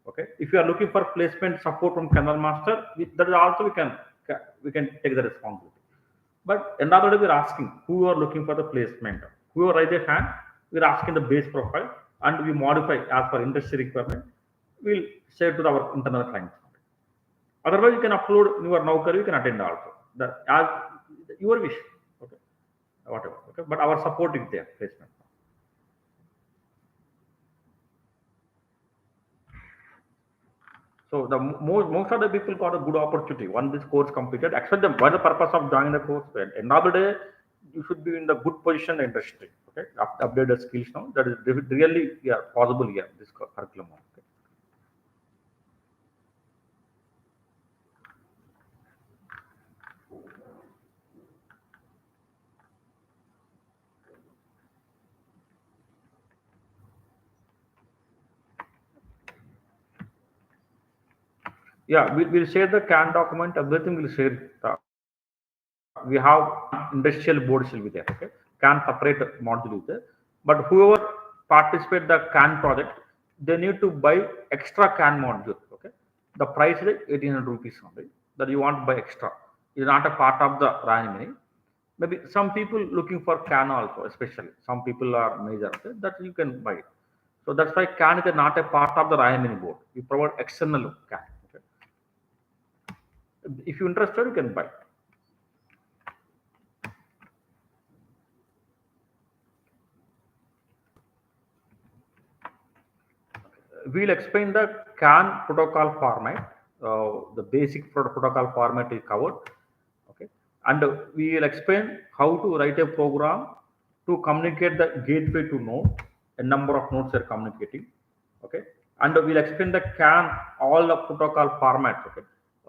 Okay, if you are looking for placement support from Kernel Master, that is also we can take the responsibility. But end of the day, we're asking who are looking for the placement. Whoever raise a hand, we're asking the base profile, and we modify as per industry requirement. We'll share to our internal clients. Otherwise, you can upload your Naukri, you can attend also. As your wish. Okay. Whatever. Okay. But our support is there, placement. So the most of the people got a good opportunity once this course completed. Accept them. What is the purpose of joining the course? Another day, you should be in the good position in the industry. Okay, update the skills now. That is really possible here. This curriculum. Okay. Yeah, we'll share the CAN document. Everything we'll share. We have industrial boards will be there. Okay, CAN separate module is there. But whoever participate the CAN project, they need to buy extra CAN module. Okay, the price is 1800 rupees only. That you want to buy extra. It's not a part of the running. Maybe some people looking for CAN also, especially some people are major. Okay, that you can buy. So that's why CAN is not a part of the RIMN board. We provide external CAN. Okay. If you're interested, you can buy. We'll explain the CAN protocol format. The basic protocol format is covered. Okay, and we will explain how to write a program to communicate the gateway to node. A number of nodes are communicating. Okay, and we'll explain the CAN all the protocol formats. Okay,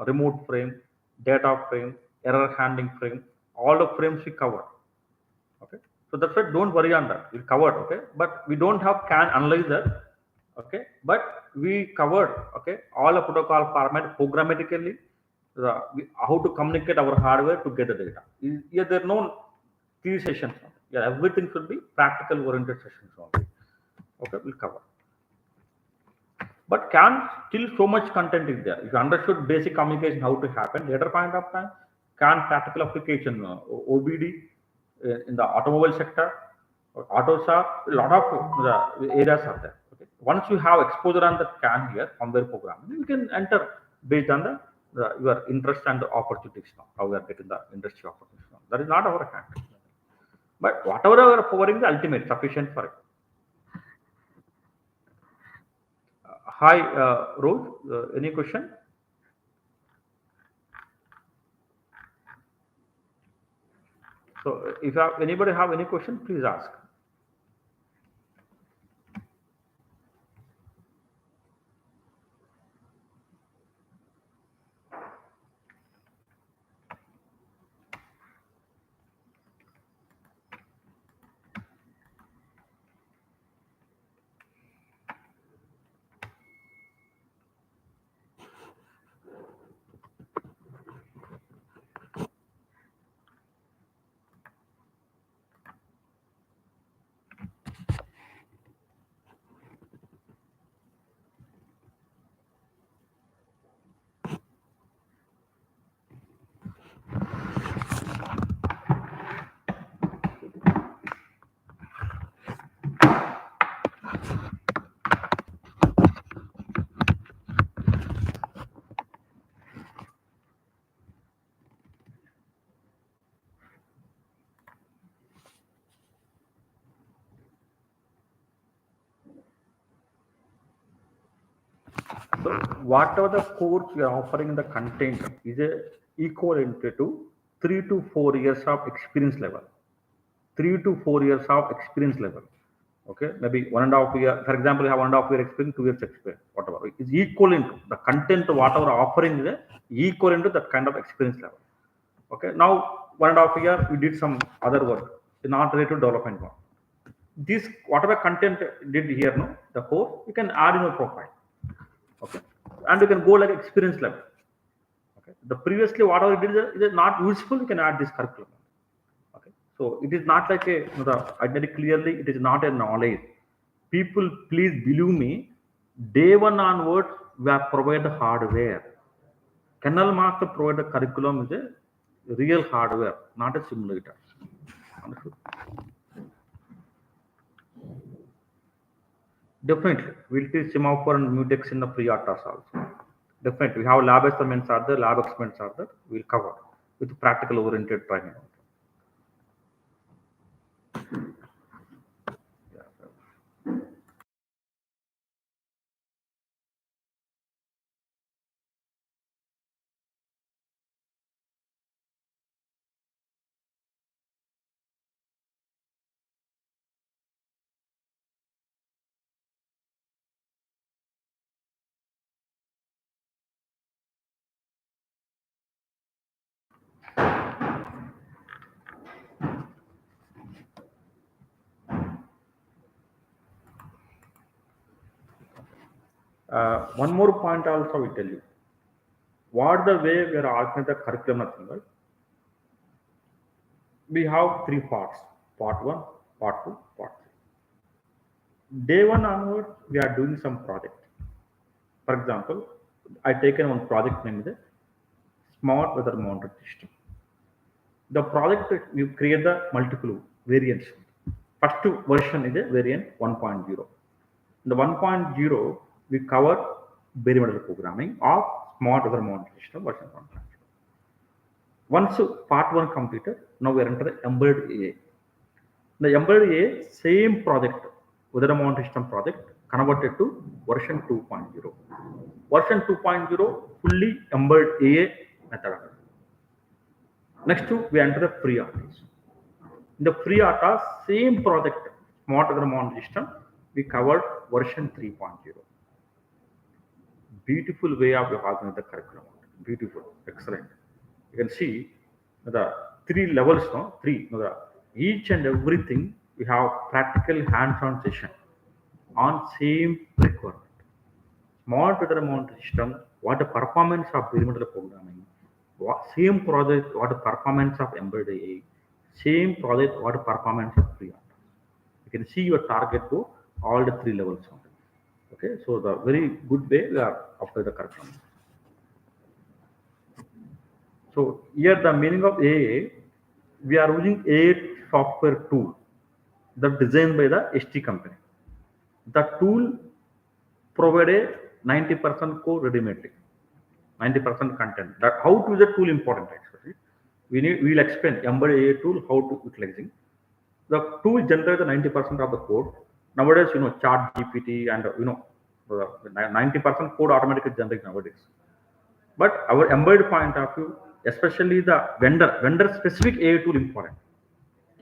remote frame, data frame, error handling frame, all the frames we cover. Okay, so that's why don't worry on that. We'll cover. Okay, but we don't have CAN analyzer. Okay, but we covered, okay, all the protocol format programmatically, how to communicate our hardware to get the data. Yeah, there are no theory sessions. Yeah, everything should be practical oriented sessions only. Okay, we'll cover. But can still so much content is there. If you understood basic communication how to happen, later point of time, can practical application, OBD in the automobile sector, auto shop, a lot of the areas are there. Okay. Once you have exposure on the CAN here, firmware programming, you can enter based on your interest and the opportunities now, how we are getting the industry opportunities now. That is not our hand. But whatever we are covering, the ultimate sufficient for it. Hi, Rose, any question? So if anybody have any question, please ask. So whatever the course we are offering, the content is a equivalent to 3 to 4 years of experience level. 3 to 4 years of experience level. Okay, maybe 1.5 year. For example, you have 1.5 year experience, 2 years experience, whatever. It's equivalent. The content whatever offering is equivalent to that kind of experience level. Okay, now 1.5 year we did some other work, not related to development work. This whatever content did here, no, the course you can add in your profile. Okay, and you can go like experience level. Okay, the previously whatever you did is not useful, you can add this curriculum. Okay, so it is not like a, the identity clearly, it is not a knowledge. People, please believe me, day one onwards we are provide the hardware. Kernel master provide the curriculum is a real hardware, not a simulator. Understood? Definitely, we'll teach semaphore and mutex in the FreeRTOS also. Definitely, we have lab experiments are there, lab experiments are there. We'll cover with practical oriented training. One more point also I will tell you. What the way we are organizing the curriculum, nothing, right? We have three parts: part one, part two, part three. Day one onward, we are doing some project. For example, I taken one project named Smart Weather Monitor System. The project we create the multiple variants. First version is a variant 1.0. In the 1.0, we cover bare metal programming of Smart Weather Monitor System version 1.0. Once part one completed, now we are into the embedded AI. The embedded AI, same project, weather monitor system project, converted to version 2.0. Version 2.0, fully embedded AI methodology. Next, we enter the FreeRTOS. In the FreeRTOS, same project, smart weather monitor system, we covered version 3.0. Beautiful way of organizing the curriculum. Beautiful, excellent. You can see the three levels, no? Three. Each and everything we have practical hands-on session on same requirement. Smart weather monitor system, what the performance of bare metal programming, same project, what the performance of embedded AI, same project, what the performance of FreeRTOS. You can see your target to all the three levels. Okay, so the very good way we are after the curriculum. So here the meaning of AI, we are using AI software tool that designed by the ST company. The tool provided 90% code ready-made, 90% content. That how to use the tool important actually. We'll explain embedded AI tool how to utilizing. The tool generates the 90% of the code. Nowadays, Chat GPT and 90% code automatically generated nowadays. But our embedded point of view, especially the vendor specific AI tool important.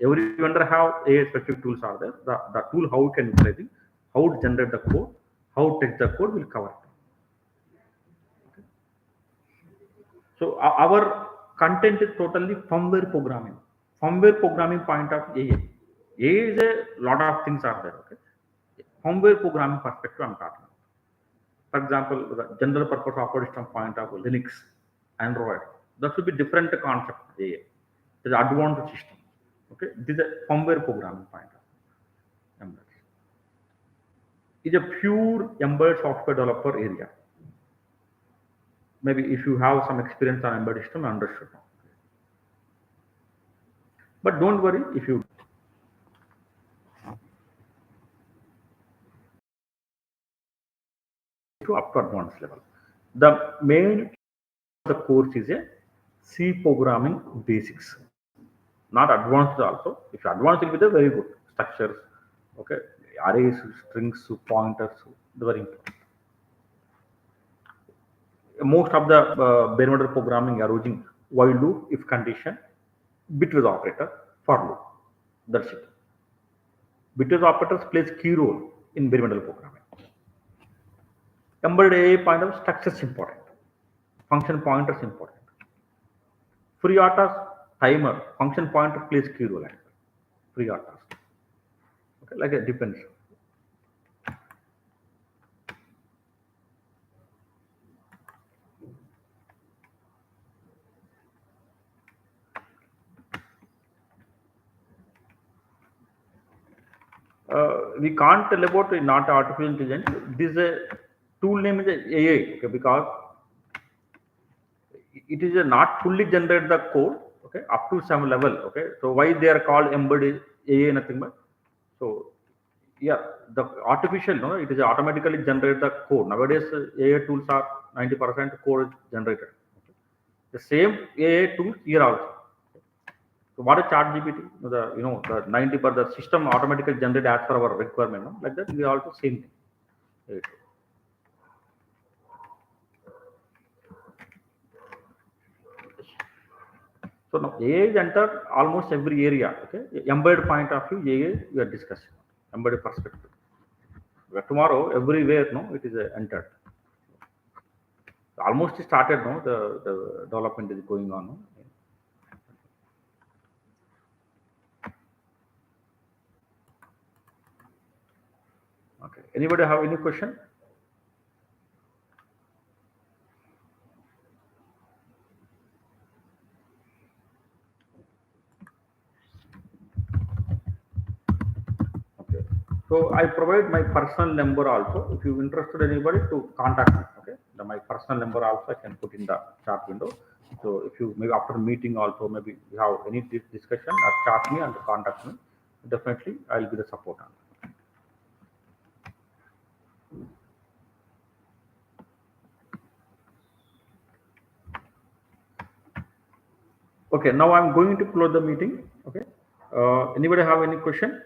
Every vendor have AI specific tools are there. The tool how you can utilize it, how to generate the code, how to text the code will cover it. So our content is totally firmware programming. Firmware programming point of AI. AI is a lot of things are there. Okay. Firmware programming perspective I'm talking. For example, the general purpose operating system point of Linux, Android. That should be different concept. AI. It is advanced system. Okay. This is a firmware programming point of embedded. Is a pure embedded software developer area. Maybe if you have some experience on embedded system, understood. But don't worry if you to up to advanced level. The main of the course is a C programming basics, not advanced also. If you advanced, it will be the very good structures, okay, arrays, strings, pointers, very important. Most of the bare metal programming are using while loop, if condition, bitwise operator, for loop. That's it. Bitwise operators plays key role in bare metal programming. Embedded AI point of structures important. Function pointers important. FreeRTOS timer function pointer plays key role. FreeRTOS. Okay, like it depends. We can't tell about not artificial intelligence. This tool name is AI, okay, because it is not fully generate the code, okay, up to some level, okay. So why they are called embedded AI, nothing but. So yeah, the artificial, no, it is automatically generate the code. Nowadays, AI tools are 90% code is generated. Okay. The same AI tools here also. So what is chat GPT? The the 90 per the system automatically generate as per our requirement. No? Like that, we also same thing. Right. So now AI is entered almost every area. Okay, embedded point of view, AI we are discussing. Embedded perspective. But tomorrow, everywhere, no, it is entered. Almost started, no, the development is going on. No? Okay. Anybody have any question? Okay. So I provide my personal number also. If you interested anybody to contact me. Okay. My personal number also I can put in the chat window. So if you maybe after meeting also maybe you have any discussion, chat me and contact me. Definitely I'll be the support. Okay. Now I'm going to close the meeting. Okay. Anybody have any question?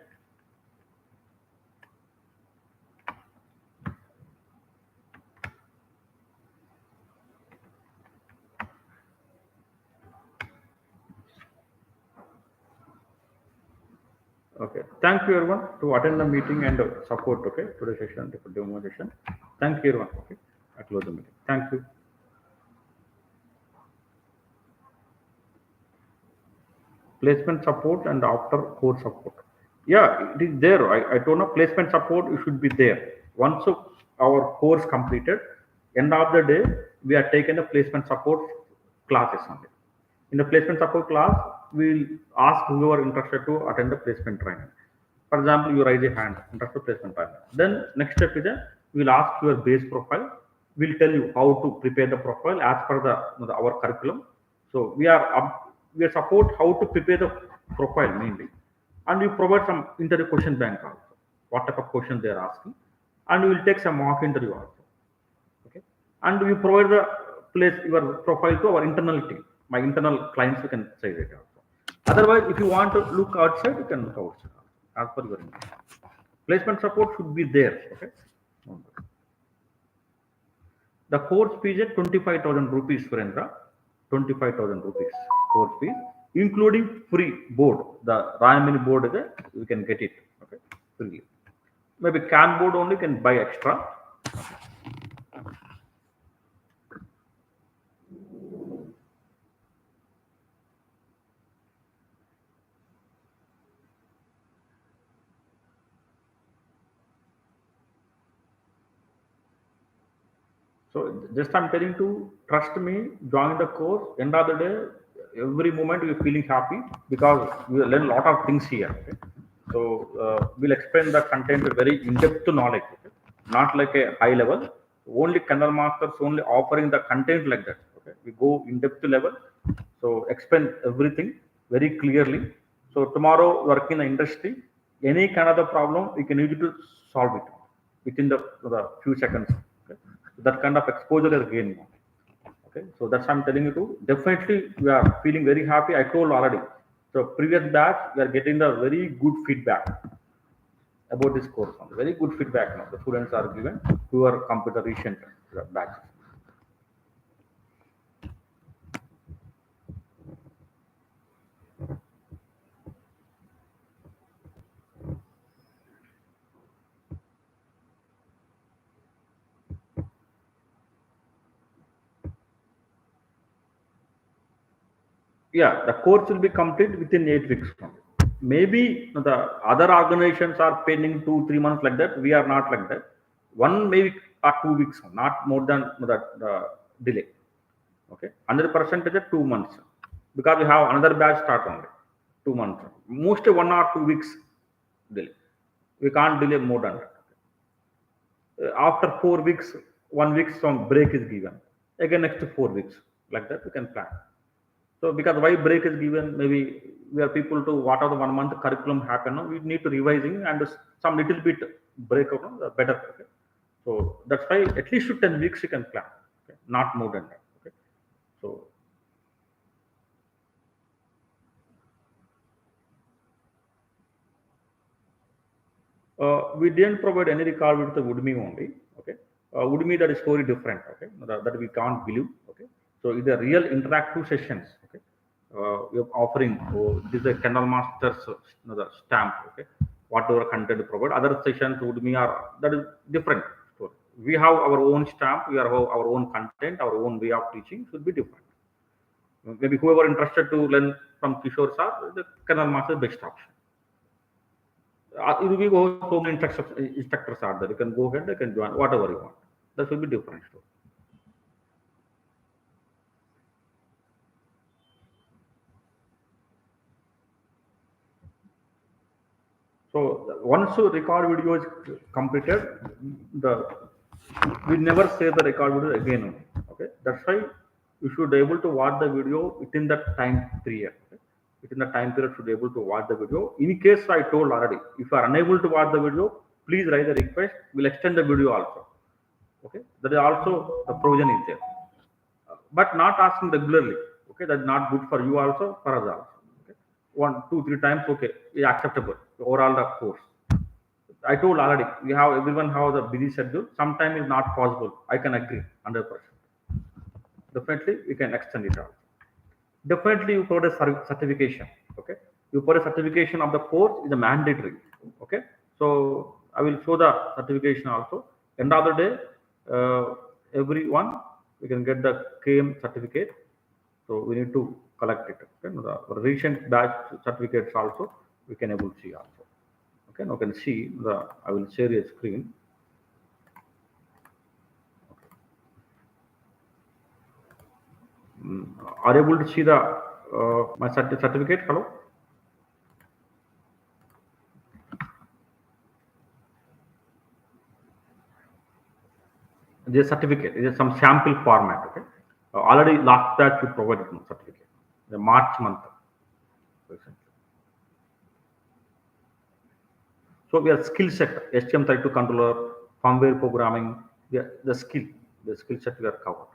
Okay. Thank you everyone to attend the meeting and support. Okay. Today's session, the demo session. Thank you everyone. Okay. I close the meeting. Thank you. Placement support and after core support. Yeah, it is there. I told you placement support it should be there. Once our course completed, end of the day, we are taking a placement support classes only. In the placement support class, we'll ask whoever interested to attend the placement training. For example, you raise a hand, interested placement training. Then next step is we'll ask your base profile. We'll tell you how to prepare the profile as per the our curriculum. So we are support how to prepare the profile mainly, and we provide some interview question bank also. What type of question they are asking, and we will take some mock interview also. Okay, and we provide the place your profile to our internal team. My internal clients you can say that also. Otherwise, if you want to look outside, you can look outside as per your interest. Placement support should be there. Okay. The course fee is 25,000 rupees, Surendra. 25,000 rupees course fee. including free board. The RAM mini board is a, you can get it, okay, freely. Maybe CAN board only can buy extra. So just I'm telling to trust me, join the course. End of the day, every moment you're feeling happy because you learn a lot of things here. Okay? So we'll explain the content very in-depth knowledge, okay? Not like a high level. Only Kernel Masters only offering the content like that. Okay, we go in-depth level. So explain everything very clearly. So tomorrow work in the industry, any kind of the problem we can use it to solve it within the few seconds. Okay? So that kind of exposure is gained. Okay, so that's what I'm telling you to. Definitely, we are feeling very happy. I told already. So previous batch, we are getting the very good feedback about this course. Very good feedback now. The students are given who are computer recent batch. Yeah, the course will be complete within 8 weeks. Maybe the other organizations are pending 2 3 months like that. We are not like that. One maybe or 2 weeks, not more than the delay. Okay, 100% is at 2 months because we have another batch start only 2 months. Mostly 1 or 2 weeks delay. We can't delay more than that. After 4 weeks, 1 week some break is given. Again next 4 weeks like that we can plan. So because why break is given, maybe we are people to what are the 1 month curriculum happen, no? We need to revising and some little bit break out, no? The better. Okay? So that's why at least 10 weeks you can plan, okay? Not more than that. Okay? So we didn't provide any record with the Udemy only. Okay, Udemy that is story different. Okay, that we can't believe. Okay, so it's a real interactive sessions. Okay, we are offering. This is a Kendall Masters the stamp. Okay, whatever content provide. Other sessions Udemy are that is different. So we have our own stamp. We have our own content. Our own way of teaching should be different. Maybe whoever interested to learn from Kishore sir, the Kendall Master best option. It will be so many instructors are there. You can go ahead, you can join whatever you want. That will be different story. So once the record video is completed, the we never say the record video again. Okay, that's why you should be able to watch the video within that time period. Okay? Within the time period, should be able to watch the video. In case I told already, if you are unable to watch the video, please write the request. We'll extend the video also. Okay, that is also the provision is there. But not asking regularly. Okay, that's not good for you also, for us also. Okay, 1 2 3 times, okay, is acceptable overall the course. I told already, we have everyone have the busy schedule. Sometimes it's not possible. I can agree 100%. Definitely, we can extend it out. Definitely, you provide a certification. Okay, you provide a certification of the course is a mandatory. Okay, so I will show the certification also. End of the day, uh, everyone we can get the KM certificate. So we need to collect it. Okay, the recent batch certificates also we can able to see also. Okay, now you can see the I will share your screen. Are you able to see the my certificate? Hello. The certificate is some sample format. Okay, already last batch you provided no certificate. The March month. So we are skill set STM32 controller, firmware programming. The skill set we are covered.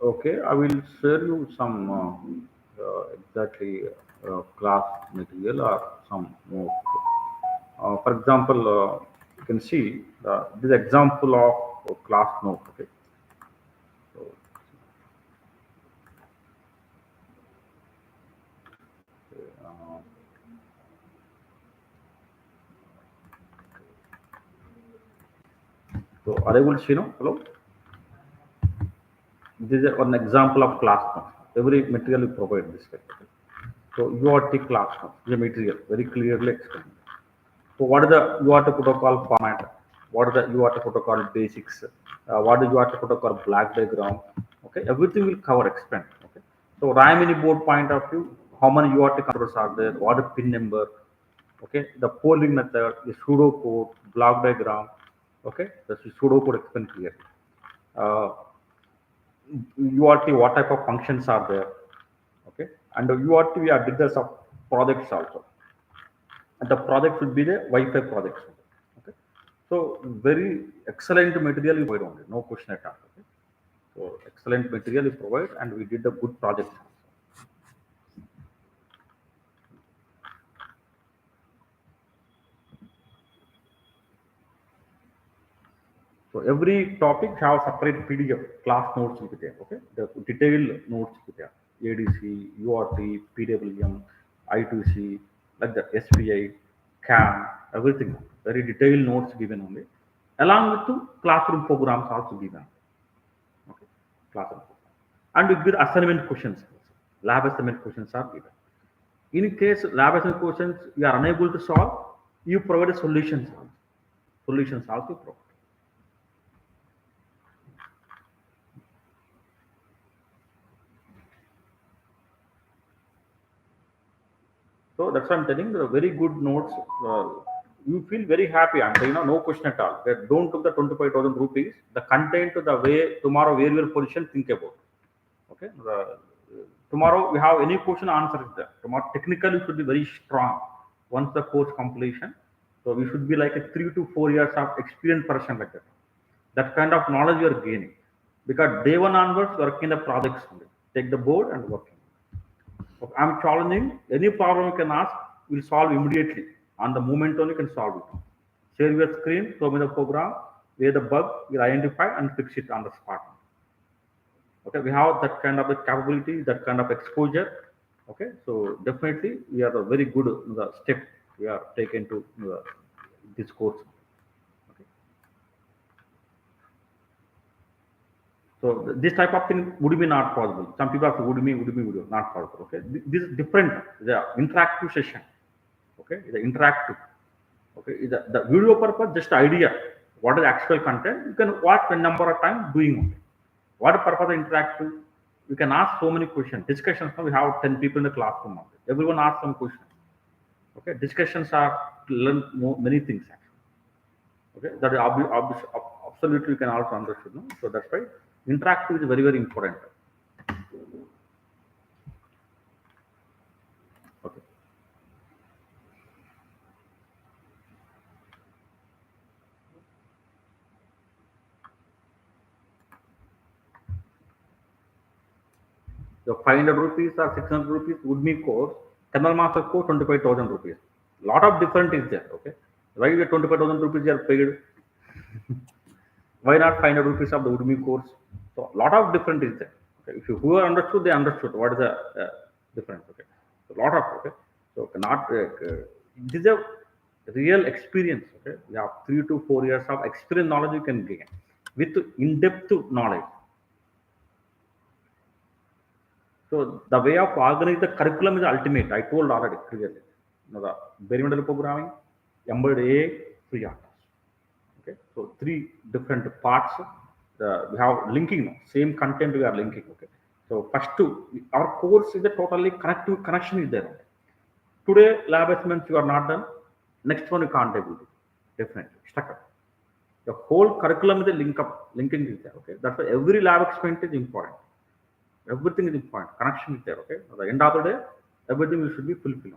Okay, I will share you some exactly class material or some notes. For example, you can see this example of class note. Okay, so, uh, so are able to see now? Hello. This is an example of class note. Every material you provide this way. Okay? So URT class note, the material very clearly explained. So what is the UART protocol format? What is the UART protocol basics? What is UART protocol black diagram? Okay, everything will cover explain. Okay. So RAM mini board point of view, how many UART controllers are there? What is pin number? Okay, the polling method, the pseudo code, block diagram. Okay, the pseudo code explain clearly. Uh, URT, what type of functions are there? Okay, and the URT we are details of projects also. And the project should be the Wi-Fi project. Okay. So very excellent material you provide only, no question at all. Okay. So excellent material you provide, and we did a good project. So every topic have separate PDF class notes will be there. Okay, the detailed notes will be there. ADC, URT, PWM, I2C, like the SPI, CAM, everything. Very detailed notes given only, along with the classroom programs also given. Okay, classroom program. And we give assignment questions. Lab assignment questions are given. In case lab assignment questions you are unable to solve, you provide solutions. Solutions also provide. So that's why I'm telling the very good notes. Uh, you feel very happy and no question at all. That don't took the 25,000 rupees. The content, the way tomorrow where your position think about. Okay. Tomorrow we have any question answer is there. Tomorrow technically should be very strong. Once the course completion, so we should be like a 3 to 4 years of experienced person like that. That kind of knowledge you are gaining because day one onwards work in the projects only. Take the board and working. So I'm challenging any problem you can ask, we'll solve immediately. On the moment only can solve it. Share your screen, show me the program, where the bug, we'll identify and fix it on the spot. Okay, we have that kind of a capability, that kind of exposure. Okay, so definitely we are a very good the step we are taken to this course. Okay. So this type of thing would be not possible. Some people have would be not possible. Okay, this is different. The interactive session. Okay, the interactive. Okay, the video purpose just idea. What is actual content? You can watch a number of times doing it. What purpose of interactive? You can ask so many questions. Discussions. We have 10 people in the classroom. Everyone asks some questions. Okay, discussions are to learn many things. Actually. Okay, that is absolutely you can also understand. No? So that's why interactive is very important. Okay. The 500 rupees or 600 rupees would be course. Kernel master course 25,000 rupees. Lot of different is there. Okay. Why the 25,000 rupees you are paid? Why not 500 rupees of the Udemy course? So a lot of different is there. Okay. If you whoever understood, they understood what is the difference. Okay. So lot of okay. So not this is a real experience. Okay. You have 3 to 4 years of experience knowledge you can gain with in-depth knowledge. So the way of organizing the curriculum is ultimate. I told already clearly. The bare metal programming, embedded AI, FreeRTOS. Okay, so three different parts. We have linking now. Same content we are linking. Okay, so first two, our course is a totally connective connection is there. Today lab assignments you are not done. Next one you can't able to. Definitely stuck up. The whole curriculum is a linking is there. Okay, that's why every lab experiment is important. Everything is important. Connection is there. Okay, at the end of the day, everything should be fulfilled.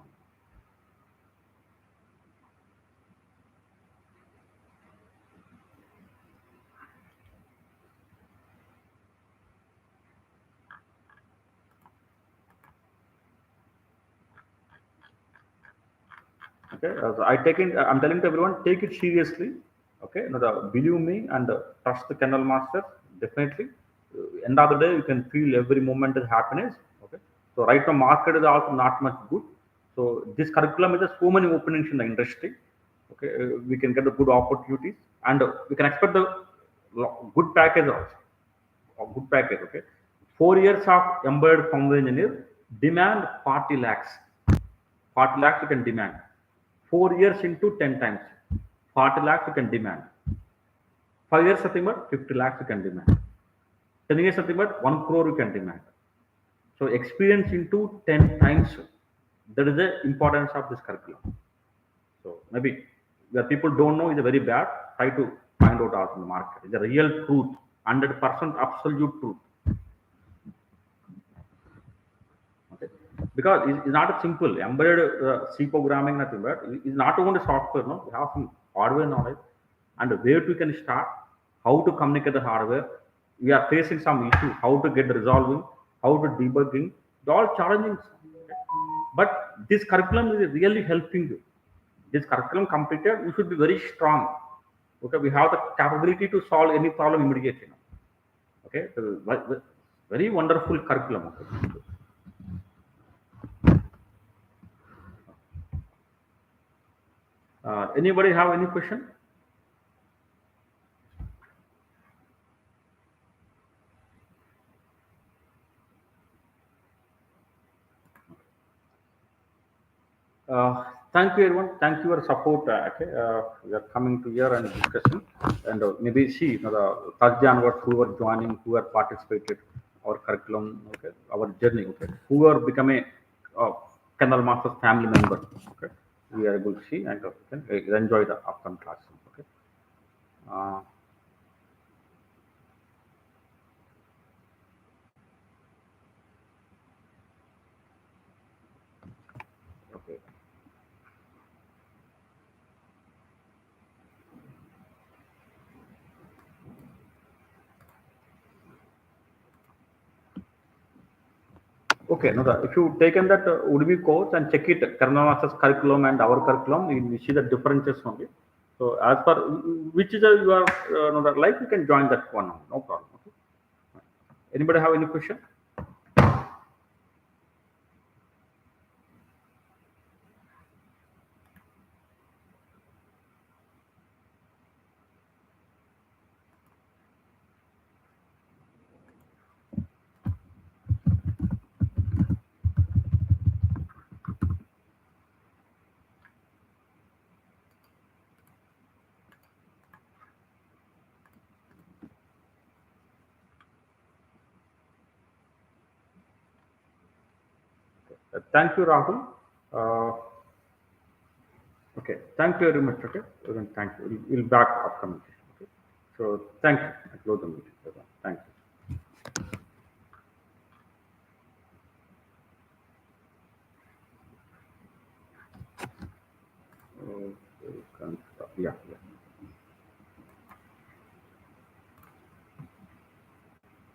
Okay, so I'm telling to everyone, take it seriously. Okay, no, believe me and trust the kernel master. Definitely, end of the day, you can feel every moment is happiness. Okay, so right now market is also not much good. So this curriculum is so many openings in the industry. Okay, we can get the good opportunities and we can expect the good package also. A good package. Okay, 4 years of embedded firmware engineer demand 40 lakhs. 40 lakhs you can demand. 4 years into 10 times. 40 lakhs you can demand. 5 years something but 50 lakhs you can demand. 10 years something but 1 crore you can demand. So experience into 10 times. That is the importance of this curriculum. So maybe the people don't know is very bad. Try to find out in the market. It's a real truth, 100% absolute truth. Okay. Because it's not a simple embedded C programming, nothing, but it's not only software, no, we have some hardware knowledge and where we can start, how to communicate the hardware. We are facing some issue, how to get resolving, how to debugging, it's all challenging. But this curriculum is really helping you. This curriculum completed, you should be very strong. Okay, we have the capability to solve any problem immediately. Okay, so very wonderful curriculum. Okay. Anybody have any question? Thank you, everyone. Thank you for your support. Okay, we are coming to here and discussion, and maybe see the Thursday onwards who are joining, who are participated, our curriculum, okay, our journey, okay, who are become a Kernel Masters family member. Okay, we are able to see and enjoy the upcoming classes. Okay. Uh, okay. Okay, no, if you taken that Udemy course and check it, Karnavasa's curriculum and our curriculum, you see the differences only. So as per which is you are no, like, you can join that one, no problem. Okay. Anybody have any question? Thank you, Rahul. Uh, okay, thank you very much. Okay, thank you. We'll back upcoming. Okay, so thank you. I close the meeting. Thank you.